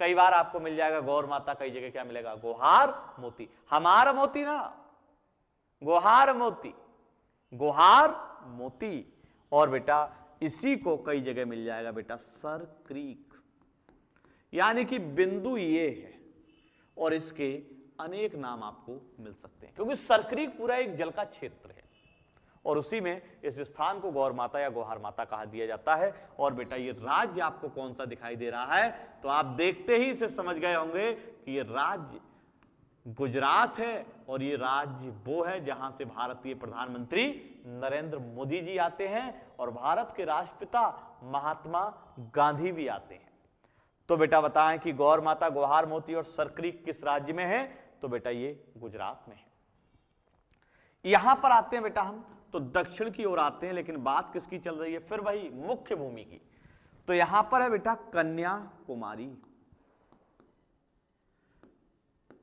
कई बार आपको मिल जाएगा गौर माता, कई जगह क्या मिलेगा? गोहार मोती। हमार मोती ना, गोहार मोती, गोहार मोती। और बेटा इसी को कई जगह मिल जाएगा बेटा सर क्रीक। यानी कि बिंदु ये है और इसके अनेक नाम आपको मिल सकते हैं, क्योंकि सर क्रीक पूरा एक जल का क्षेत्र है और उसी में इस स्थान को गौर माता या गोहार माता कहा दिया जाता है। और बेटा ये राज्य आपको कौन सा दिखाई दे रहा है? तो आप देखते ही इसे समझ गए होंगे कि ये राज्य गुजरात है और ये राज्य वो है जहां से भारतीय प्रधानमंत्री नरेंद्र मोदी जी आते हैं और भारत के राष्ट्रपिता महात्मा गांधी भी आते हैं। तो बेटा बताएं कि गौर माता, गोहार मोती और सर क्रीक किस राज्य में है? तो बेटा ये गुजरात में है। यहां पर आते हैं बेटा हम तो दक्षिण की ओर आते हैं, लेकिन बात किसकी चल रही है? फिर वही मुख्य भूमि की। तो यहां पर है बेटा कन्याकुमारी।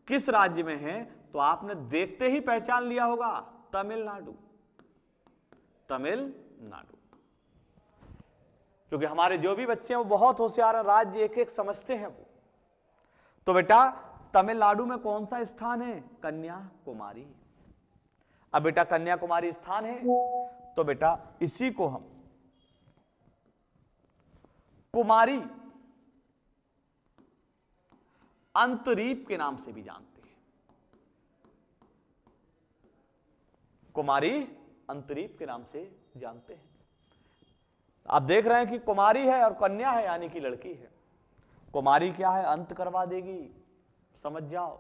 किस राज्य में है? तो आपने देखते ही पहचान लिया होगा, तमिलनाडु। तमिलनाडु। क्योंकि हमारे जो भी बच्चे हैं वो बहुत होशियार हैं, राज्य एक एक समझते हैं वो। तो बेटा तमिलनाडु में कौन सा स्थान है? कन्याकुमारी। अब बेटा कन्याकुमारी स्थान है तो बेटा इसी को हम कुमारी अंतरीप के नाम से भी जानते हैं। कुमारी अंतरीप के नाम से जानते हैं। आप देख रहे हैं कि कुमारी है और कन्या है यानी कि लड़की है। कुमारी क्या है? अंत करवा देगी, समझ जाओ।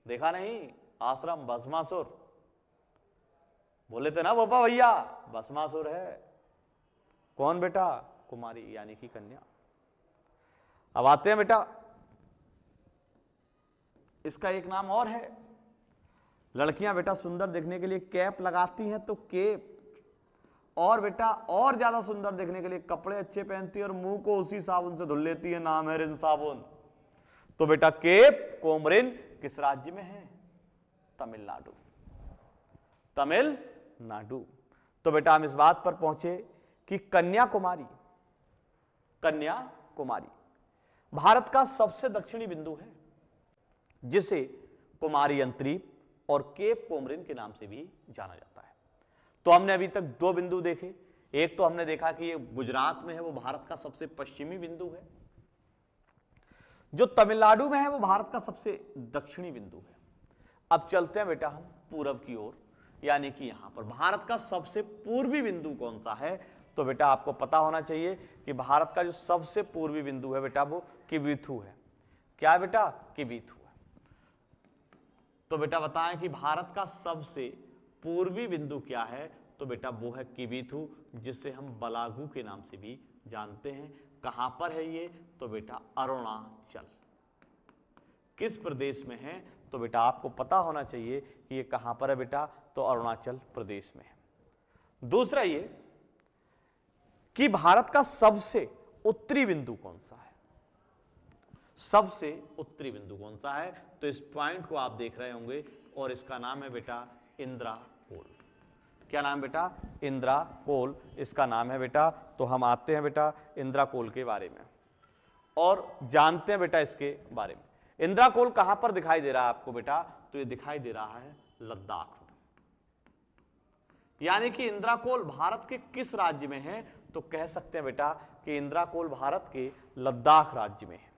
देखा नहीं आश्रम भस्मासुर? बोले थे ना पापा भैया भस्मासुर है। कौन बेटा? कुमारी यानी कि कन्या। अब आते हैं बेटा, इसका एक नाम और है। लड़कियां बेटा सुंदर दिखने के लिए कैप लगाती हैं तो केप, और बेटा और ज्यादा सुंदर दिखने के लिए कपड़े अच्छे पहनती है और मुंह को उसी साबुन से धुल लेती है, नाम है रिन साबुन। तो बेटा केप कोमरिन किस राज्य में है? तमिलनाडु। तमिलनाडु। तो बेटा हम इस बात पर पहुंचे कि कन्याकुमारी, कन्याकुमारी भारत का सबसे दक्षिणी बिंदु है, जिसे कुमारी अंतरीप और केप कोमरिन के नाम से भी जाना जाता है। तो हमने अभी तक दो बिंदु देखे। एक तो हमने देखा कि ये गुजरात में है, वो भारत का सबसे पश्चिमी बिंदु है। जो तमिलनाडु में है वो भारत का सबसे दक्षिणी बिंदु है। अब चलते हैं बेटा हम पूरब की ओर, यानी कि यहां पर भारत का सबसे पूर्वी बिंदु कौन सा है? तो बेटा आपको पता होना चाहिए कि भारत का जो सबसे पूर्वी बिंदु है बेटा वो किबिथु है। क्या है बेटा? किबिथु है। तो बेटा बताएं कि भारत का सबसे पूर्वी बिंदु क्या है? तो बेटा वो है किवीथु, जिसे हम बलागू के नाम से भी जानते हैं। कहां पर है ये? तो बेटा अरुणाचल। किस प्रदेश में है? तो बेटा आपको पता होना चाहिए कि ये कहां पर है बेटा, तो अरुणाचल प्रदेश में है। दूसरा ये कि भारत का सबसे उत्तरी बिंदु कौन सा है? सबसे उत्तरी बिंदु कौन सा है? तो इस पॉइंट को आप देख रहे होंगे और इसका नाम है बेटा इंद्राकोल। क्या नाम बेटा? इंद्राकोल इसका नाम है बेटा। तो हम आते हैं बेटा इंद्राकोल के बारे में और जानते हैं बेटा इसके बारे में। इंद्राकोल कहां पर दिखाई दे रहा है आपको बेटा? तो ये दिखाई दे रहा है लद्दाख में। यानी कि इंद्राकोल भारत के किस राज्य में है? तो कह सकते हैं बेटा कि इंद्राकोल भारत के लद्दाख राज्य में है।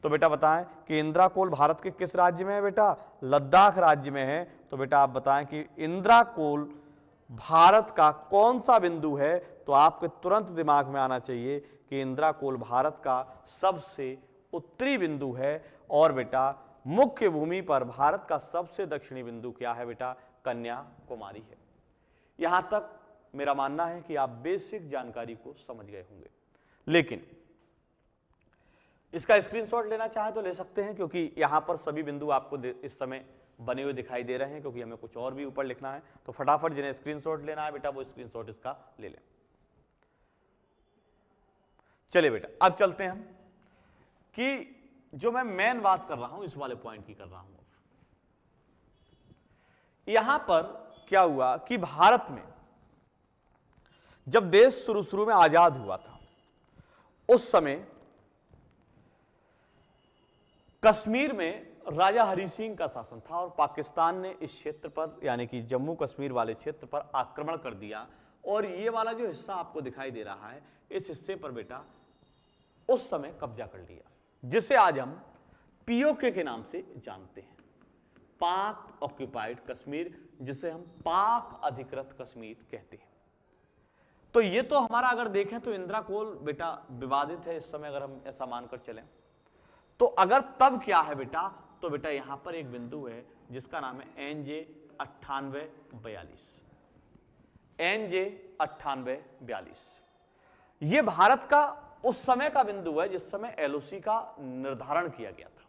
तो बेटा बताएं कि इंद्राकोल भारत के किस राज्य में है बेटा? लद्दाख राज्य में है। तो बेटा आप बताएं कि इंद्राकोल भारत का कौन सा बिंदु है? तो आपके तुरंत दिमाग में आना चाहिए कि इंद्राकोल भारत का सबसे उत्तरी बिंदु है। और बेटा मुख्य भूमि पर भारत का सबसे दक्षिणी बिंदु क्या है बेटा? कन्याकुमारी है। यहां तक मेरा मानना है कि आप बेसिक जानकारी को समझ गए होंगे, लेकिन इसका स्क्रीनशॉट लेना चाहे तो ले सकते हैं, क्योंकि यहां पर सभी बिंदु आपको इस समय बने हुए दिखाई दे रहे हैं, क्योंकि हमें कुछ और भी ऊपर लिखना है। तो फटाफट जिन्हें स्क्रीनशॉट लेना है बेटा वो स्क्रीनशॉट इसका ले लें। चलिए बेटा अब चलते हैं हम कि जो मैं मेन बात कर रहा हूं इस वाले पॉइंट की कर रहा हूं। यहां पर क्या हुआ कि भारत में जब देश शुरू में आजाद हुआ था उस समय कश्मीर में राजा हरि सिंह का शासन था और पाकिस्तान ने इस क्षेत्र पर यानी कि जम्मू कश्मीर वाले क्षेत्र पर आक्रमण कर दिया। और ये वाला जो हिस्सा आपको दिखाई दे रहा है इस हिस्से पर बेटा उस समय कब्जा कर लिया, जिसे आज हम पीओके के नाम से जानते हैं, पाक ऑक्युपाइड कश्मीर, जिसे हम पाक अधिकृत कश्मीर कहते हैं। तो ये तो हमारा अगर देखें तो इंद्राकोल बेटा विवादित है इस समय, अगर हम ऐसा मानकर चलें तो अगर तब क्या है बेटा, तो बेटा यहां पर एक बिंदु है जिसका नाम है NJ 9842। NJ 9842 ये भारत का उस समय का बिंदु है जिस समय LOC का निर्धारण किया गया था।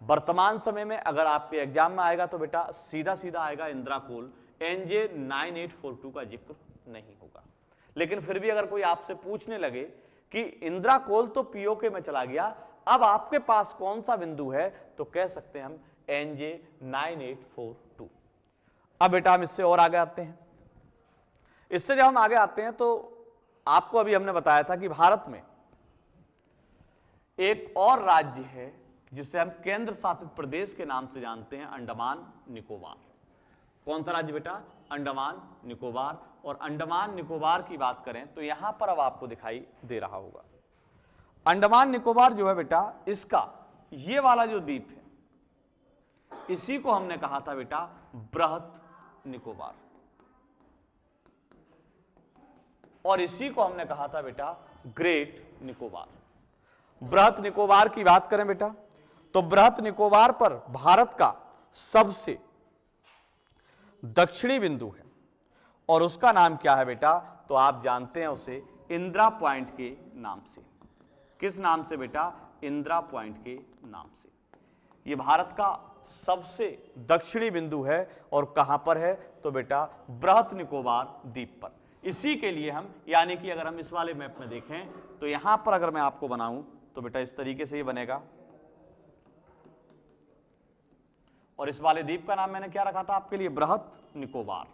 वर्तमान समय में अगर आपके एग्जाम में आएगा तो बेटा सीधा सीधा आएगा इंद्राकोल, NJ 9842 का जिक्र नहीं होगा। लेकिन फिर भी अगर कोई आपसे पूछने लगे कि इंद्राकोल तो पीओके में चला गया, अब आपके पास कौन सा बिंदु है, तो कह सकते हैं हम NJ 9842। अब बेटा हम इससे और आगे आते हैं। इससे जब हम आगे आते हैं तो आपको अभी हमने बताया था कि भारत में एक और राज्य है जिसे हम केंद्र शासित प्रदेश के नाम से जानते हैं, अंडमान निकोबार। कौन सा राज्य बेटा? अंडमान निकोबार। और अंडमान निकोबार की बात करें तो यहां पर अब आपको दिखाई दे रहा होगा अंडमान निकोबार जो है बेटा, इसका ये वाला जो द्वीप है इसी को हमने कहा था बेटा बृहत निकोबार, और इसी को हमने कहा था बेटा ग्रेट निकोबार। बृहत निकोबार की बात करें बेटा तो बृहत निकोबार पर भारत का सबसे दक्षिणी बिंदु है और उसका नाम क्या है बेटा? तो आप जानते हैं उसे इंदिरा पॉइंट के नाम से। किस नाम से बेटा? इंदिरा पॉइंट के नाम से। यह भारत का सबसे दक्षिणी बिंदु है और कहां पर है? तो बेटा बृहत निकोबार द्वीप पर। इसी के लिए हम यानी कि अगर हम इस वाले मैप में देखें तो यहां पर अगर मैं आपको बनाऊं तो बेटा इस तरीके से ये बनेगा, और इस वाले द्वीप का नाम मैंने क्या रखा था आपके लिए? बृहत निकोबार।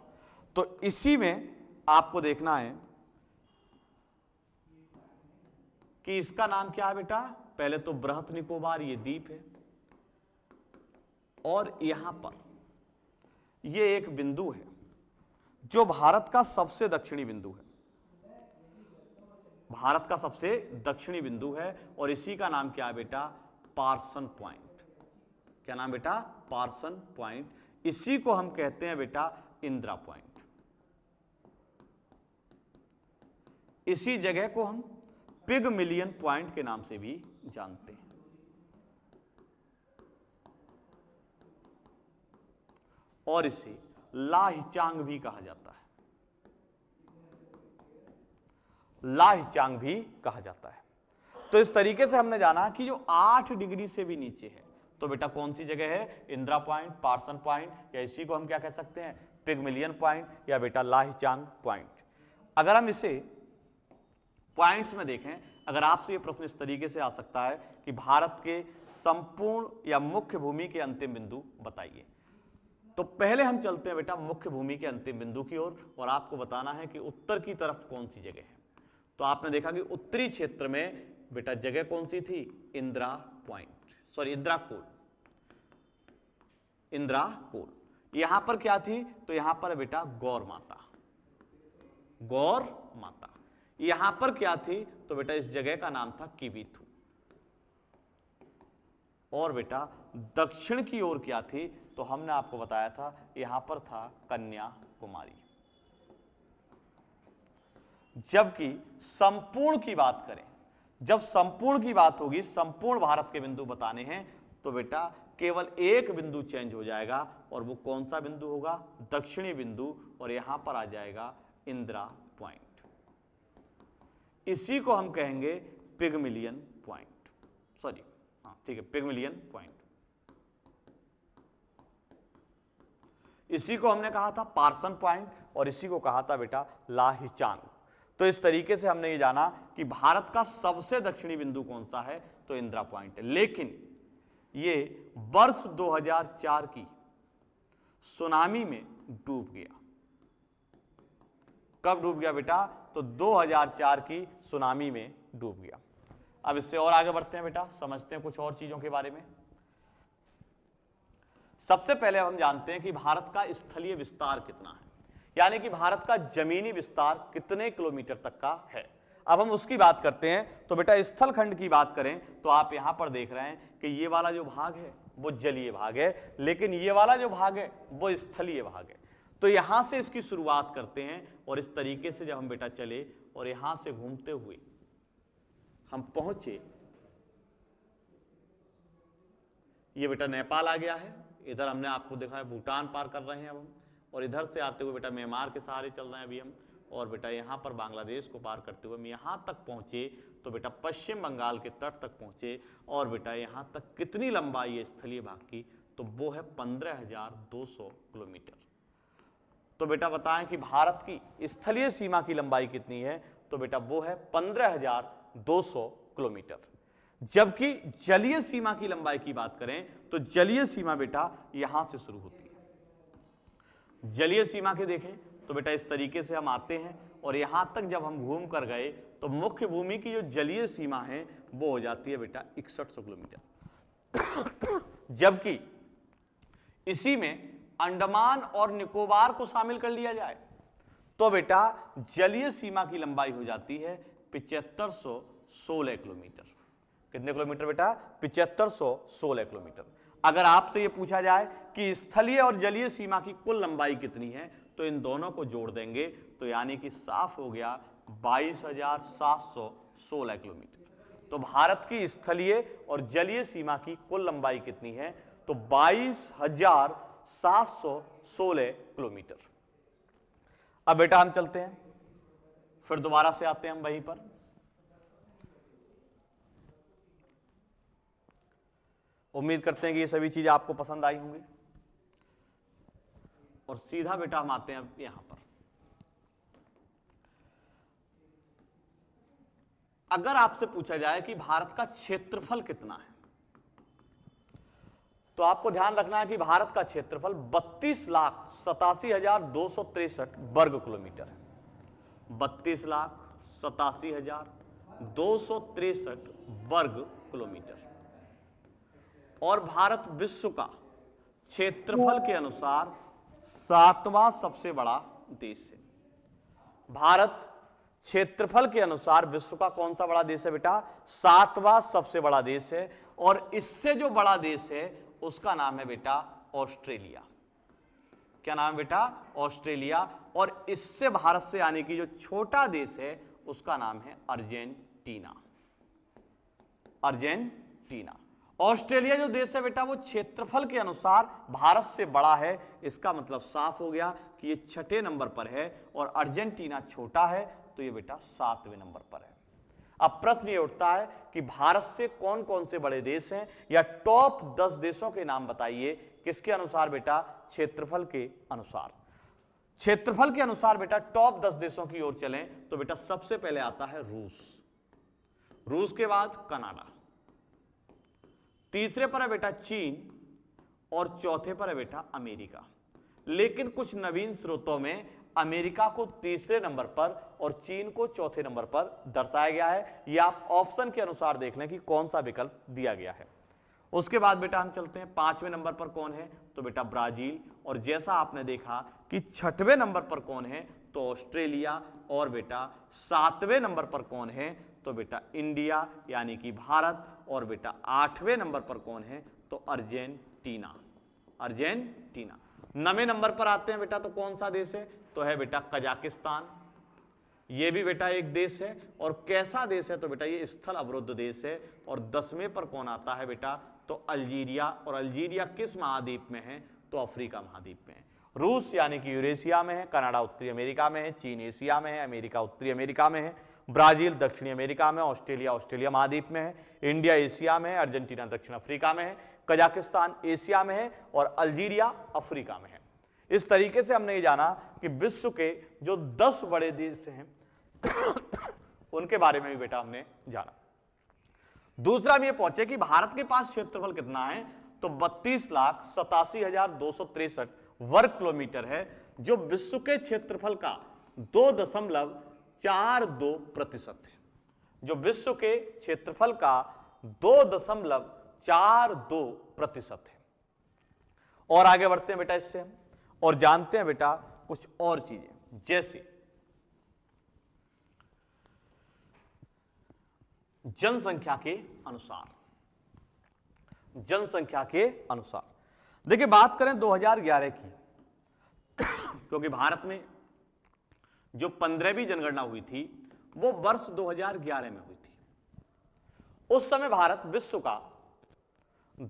तो इसी में आपको देखना है कि इसका नाम क्या है बेटा? पहले तो बृहत निकोबार ये द्वीप है और यहां पर ये एक बिंदु है जो भारत का सबसे दक्षिणी बिंदु है, भारत का सबसे दक्षिणी बिंदु है, और इसी का नाम क्या है बेटा? Parson point. क्या नाम बेटा? Parson point. इसी को हम कहते हैं बेटा इंदिरा पॉइंट। इसी जगह को हम पिगमिलियन पॉइंट के नाम से भी जानते हैं। और इसे लाहिचांग भी कहा जाता है। लाहिचांग भी कहा जाता है। तो इस तरीके से हमने जाना कि जो 8 डिग्री से भी नीचे है तो बेटा कौन सी जगह है, इंदिरा पॉइंट, पार्सन पॉइंट, या इसी को हम क्या कह सकते हैं, पिगमिलियन पॉइंट या बेटा लाहिचांग पॉइंट। अगर हम इसे पॉइंट्स में देखें, अगर आपसे ये प्रश्न इस तरीके से आ सकता है कि भारत के संपूर्ण या मुख्य भूमि के अंतिम बिंदु बताइए, तो पहले हम चलते हैं बेटा मुख्य भूमि के अंतिम बिंदु की ओर और आपको बताना है कि उत्तर की तरफ कौन सी जगह है। तो आपने देखा कि उत्तरी क्षेत्र में बेटा जगह कौन सी थी, इंदिरा पॉइंट, सॉरी इंदिरा कोल, इंदिरा कोल। यहां पर क्या थी, तो यहां पर बेटा गौर माता, गौर माता। यहां पर क्या थी, तो बेटा इस जगह का नाम था किबिथु। और बेटा दक्षिण की ओर क्या थी, तो हमने आपको बताया था यहां पर था कन्याकुमारी। जबकि संपूर्ण की बात करें, जब संपूर्ण की बात होगी, संपूर्ण भारत के बिंदु बताने हैं, तो बेटा केवल एक बिंदु चेंज हो जाएगा और वो कौन सा बिंदु होगा, दक्षिणी बिंदु, और यहां पर आ जाएगा इंदिरा पॉइंट। इसी को हम कहेंगे पिगमिलियन पॉइंट, सॉरी हाँ ठीक है, पिगमिलियन पॉइंट। इसी को हमने कहा था पार्सन पॉइंट और इसी को कहा था बेटा लाहिचांग। तो इस तरीके से हमने ये जाना कि भारत का सबसे दक्षिणी बिंदु कौन सा है, तो इंदिरा पॉइंट है। लेकिन ये वर्ष 2004 की सुनामी में डूब गया। कब डूब गया बेटा, तो 2004 की सुनामी में डूब गया। अब इससे और आगे बढ़ते हैं बेटा, समझते हैं कुछ और चीजों के बारे में। सबसे पहले हम जानते हैं कि भारत का स्थलीय विस्तार कितना है, यानी कि भारत का जमीनी विस्तार कितने किलोमीटर तक का है। अब हम उसकी बात करते हैं। तो बेटा स्थल खंड की बात करें तो आप यहां पर देख रहे हैं कि ये वाला जो भाग है वो जलीय भाग है, लेकिन ये वाला जो भाग है वो स्थलीय भाग है। तो यहां से इसकी शुरुआत करते हैं और इस तरीके से जब हम बेटा चले और यहां से घूमते हुए हम पहुंचे, ये बेटा नेपाल आ गया है, इधर हमने आपको देखा है भूटान पार कर रहे हैं अब हम, और इधर से आते हुए बेटा म्यांमार के सहारे चल रहे हैं अभी हम, और बेटा यहाँ पर बांग्लादेश को पार करते हुए हम यहाँ तक पहुँचे तो बेटा पश्चिम बंगाल के तट तक पहुँचे। और बेटा यहाँ तक कितनी लंबाई है स्थलीय भाग की, तो वो है 15,200 किलोमीटर। तो बेटा बताएं कि भारत की स्थलीय सीमा की लंबाई कितनी है, तो बेटा वो है 15,200 किलोमीटर। जबकि जलीय सीमा की लंबाई की बात करें तो जलीय सीमा बेटा यहां से शुरू होती है। जलीय सीमा के देखें तो बेटा इस तरीके से हम आते हैं और यहां तक जब हम घूम कर गए तो मुख्य भूमि की जो जलीय सीमा है वो हो जाती है बेटा 6100 किलोमीटर। जबकि इसी में अंडमान और निकोबार को शामिल कर लिया जाए तो बेटा जलीय सीमा की लंबाई हो जाती है 7516 किलोमीटर। कितने किलोमीटर बेटा, 7516 किलोमीटर। अगर आपसे यह पूछा जाए कि स्थलीय और जलीय सीमा की कुल लंबाई कितनी है, तो इन दोनों को जोड़ देंगे तो यानी कि साफ हो गया 22,716 किलोमीटर। तो भारत की स्थलीय और जलीय सीमा की कुल लंबाई कितनी है, तो 22,716 किलोमीटर। अब बेटा हम चलते हैं, फिर दोबारा से आते हैं हम वहीं पर। उम्मीद करते हैं कि ये सभी चीजें आपको पसंद आई होंगी और सीधा बेटा हम आते हैं अब यहां पर। अगर आपसे पूछा जाए कि भारत का क्षेत्रफल कितना है, तो आपको ध्यान रखना है कि भारत का क्षेत्रफल 32,87,263 वर्ग किलोमीटर है। 32,87,263 वर्ग किलोमीटर। और भारत विश्व का क्षेत्रफल के अनुसार 7वां सबसे बड़ा देश है। भारत क्षेत्रफल के अनुसार विश्व का कौन सा बड़ा देश है बेटा, 7वां सबसे बड़ा देश है। और इससे जो बड़ा देश है उसका नाम है बेटा ऑस्ट्रेलिया। क्या नाम है बेटा, ऑस्ट्रेलिया। और इससे भारत से आने की जो छोटा देश है उसका नाम है अर्जेंटीना। अर्जेंटीना। ऑस्ट्रेलिया जो देश है बेटा वो क्षेत्रफल के अनुसार भारत से बड़ा है, इसका मतलब साफ हो गया कि ये 6ठे नंबर पर है। और अर्जेंटीना छोटा है, तो तो ये बेटा 7वें नंबर पर है। अब प्रश्न ये उठता है कि भारत से कौन कौन से बड़े देश हैं, या टॉप 10 देशों के नाम बताइए। किसके अनुसार बेटा? क्षेत्रफल के अनुसार। क्षेत्रफल के अनुसार बेटा टॉप 10 देशों की ओर चलें तो बेटा सबसे पहले आता है रूस, रूस के बाद कनाडा, तीसरे पर है बेटा चीन, और चौथे पर है बेटा अमेरिका। लेकिन कुछ नवीन स्रोतों में अमेरिका को तीसरे नंबर पर और चीन को चौथे नंबर पर दर्शाया गया है। यह आप ऑप्शन के अनुसार देख लें कि कौन सा विकल्प दिया गया है। उसके बाद बेटा हम चलते हैं 5वें नंबर पर कौन है, तो बेटा ब्राजील, और जैसा आपने देखा कि 6वें नंबर पर कौन है, तो ऑस्ट्रेलिया, और बेटा 7वें नंबर पर कौन है, तो बेटा इंडिया यानी कि भारत, और बेटा 8वें नंबर पर कौन है, तो अर्जेंटीना, अर्जेंटीना। 9वें नंबर पर आते हैं बेटा तो कौन सा देश है, तो है बेटा कजाकिस्तान, ये भी बेटा एक देश है। और कैसा देश है, तो बेटा ये स्थल अवरुद्ध देश है। और 10वें पर कौन आता है बेटा, तो अल्जीरिया, और अल्जीरिया किस महाद्वीप में है, तो अफ्रीका महाद्वीप में है। रूस यानी कि यूरेशिया में है, कनाडा उत्तरी अमेरिका में है, चीन एशिया में है, अमेरिका उत्तरी अमेरिका में है, ब्राजील दक्षिणी अमेरिका में, ऑस्ट्रेलिया महाद्वीप में है, इंडिया एशिया में है, अर्जेंटीना दक्षिण अफ्रीका में है, कजाकिस्तान एशिया में है, और अल्जीरिया अफ्रीका में है। इस तरीके से हमने ये जाना कि विश्व के जो 10 बड़े देश हैं उनके बारे में भी बेटा हमने जाना। दूसरा हम ये पहुंचे कि भारत के पास क्षेत्रफल कितना है, तो 32,87,263 वर्ग किलोमीटर है, जो विश्व के क्षेत्रफल का 2.42% है। जो विश्व के क्षेत्रफल का 2.42% है। और आगे बढ़ते हैं बेटा इससे हम और जानते हैं बेटा कुछ और चीजें, जैसे जनसंख्या के अनुसार। जनसंख्या के अनुसार देखिए बात करें 2011 की क्योंकि भारत में जो 15वीं जनगणना हुई थी वो वर्ष 2011 में हुई थी। उस समय भारत विश्व का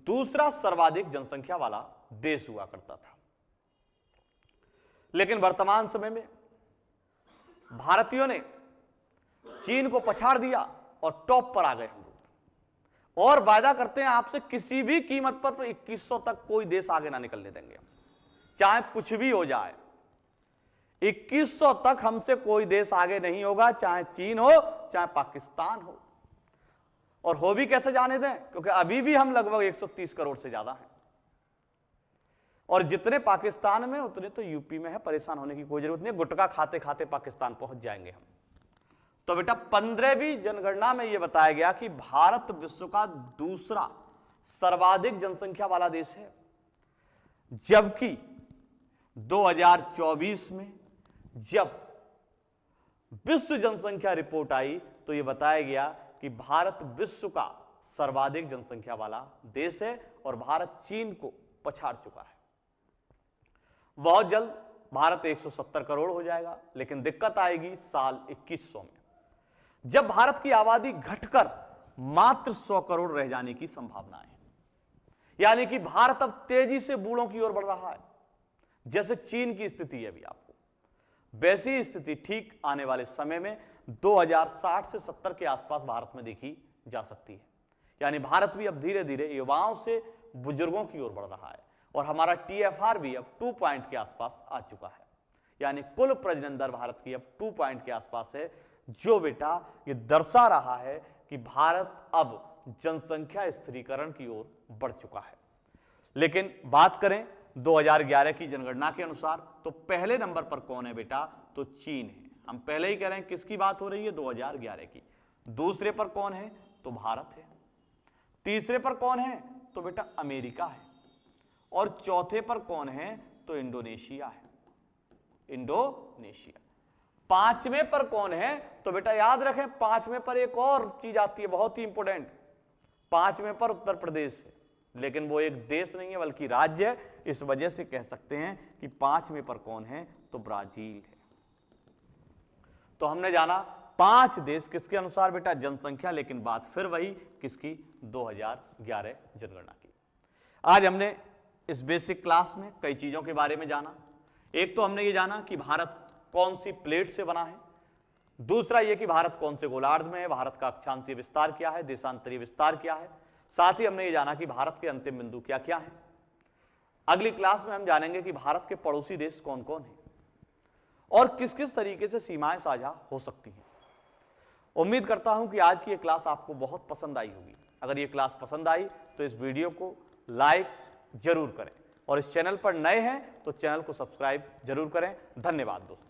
दूसरा सर्वाधिक जनसंख्या वाला देश हुआ करता था। लेकिन वर्तमान समय में भारतीयों ने चीन को पछाड़ दिया और टॉप पर आ गए हम लोग, और वायदा करते हैं आपसे किसी भी कीमत पर 2100 तक कोई देश आगे ना निकलने देंगे, चाहे कुछ भी हो जाए। 2100 तक हमसे कोई देश आगे नहीं होगा, चाहे चीन हो चाहे पाकिस्तान हो। और हो भी कैसे जाने दें, क्योंकि अभी भी हम लगभग 130 करोड़ से ज्यादा हैं, और जितने पाकिस्तान में उतने तो यूपी में है। परेशान होने की कोई जरूरत नहीं, गुटखा खाते खाते पाकिस्तान पहुंच जाएंगे हम। तो बेटा 15वीं जनगणना में यह बताया गया कि भारत विश्व का दूसरा सर्वाधिक जनसंख्या वाला देश है, जबकि 2024 में जब विश्व जनसंख्या रिपोर्ट आई तो यह बताया गया कि भारत विश्व का सर्वाधिक जनसंख्या वाला देश है और भारत चीन को पछाड़ चुका है। बहुत जल्द भारत 170 करोड़ हो जाएगा, लेकिन दिक्कत आएगी साल 2100 में, जब भारत की आबादी घटकर मात्र 100 करोड़ रह जाने की संभावना है। यानी कि भारत अब तेजी से बूढ़ों की ओर बढ़ रहा है, जैसे चीन की स्थिति है अभी आपको, वैसी स्थिति ठीक आने वाले समय में 2060 से 70 के आसपास भारत में देखी जा सकती है। यानी भारत भी अब धीरे धीरे युवाओं से बुजुर्गों की ओर बढ़ रहा है, और हमारा TFR भी अब 2 पॉइंट के आसपास आ चुका है। यानी कुल प्रजनन दर भारत की अब 2 पॉइंट के आसपास है, जो बेटा ये दर्शा रहा है कि भारत अब जनसंख्या स्थिरीकरण की ओर बढ़ चुका है। लेकिन बात करें 2011 की जनगणना के अनुसार तो पहले नंबर पर कौन है बेटा, तो चीन है। हम पहले ही कह रहे हैं किसकी बात हो रही है, 2011 की। दूसरे पर कौन है, तो भारत है। तीसरे पर कौन है, तो बेटा अमेरिका है। और चौथे पर कौन है, तो इंडोनेशिया है, इंडोनेशिया। 5वें पर कौन है, तो बेटा याद रखें 5वें पर एक और चीज आती है बहुत ही इंपॉर्टेंट। 5वें पर उत्तर प्रदेश है, लेकिन वो एक देश नहीं है बल्कि राज्य है। इस वजह से कह सकते हैं कि 5वें पर कौन है, तो ब्राजील है। तो हमने जाना 5 देश किसके अनुसार बेटा, जनसंख्या। लेकिन बात फिर वही किसकी, 2011 जनगणना की। आज हमने इस बेसिक क्लास में कई चीजों के बारे में जाना। एक तो हमने ये जाना कि भारत कौन सी प्लेट से बना है, दूसरा ये कि भारत कौन से गोलार्ध में है, भारत का अक्षांशीय विस्तार क्या है, देशांतरीय विस्तार क्या है। साथ ही हमने ये जाना कि भारत के अंतिम बिंदु क्या क्या है। अगली क्लास में हम जानेंगे कि भारत के पड़ोसी देश कौन कौन है और किस किस तरीके से सीमाएं साझा हो सकती हैं। उम्मीद करता हूं कि आज की ये क्लास आपको बहुत पसंद आई होगी। अगर ये क्लास पसंद आई तो इस वीडियो को लाइक जरूर करें और इस चैनल पर नए हैं तो चैनल को सब्सक्राइब जरूर करें। धन्यवाद दोस्तों।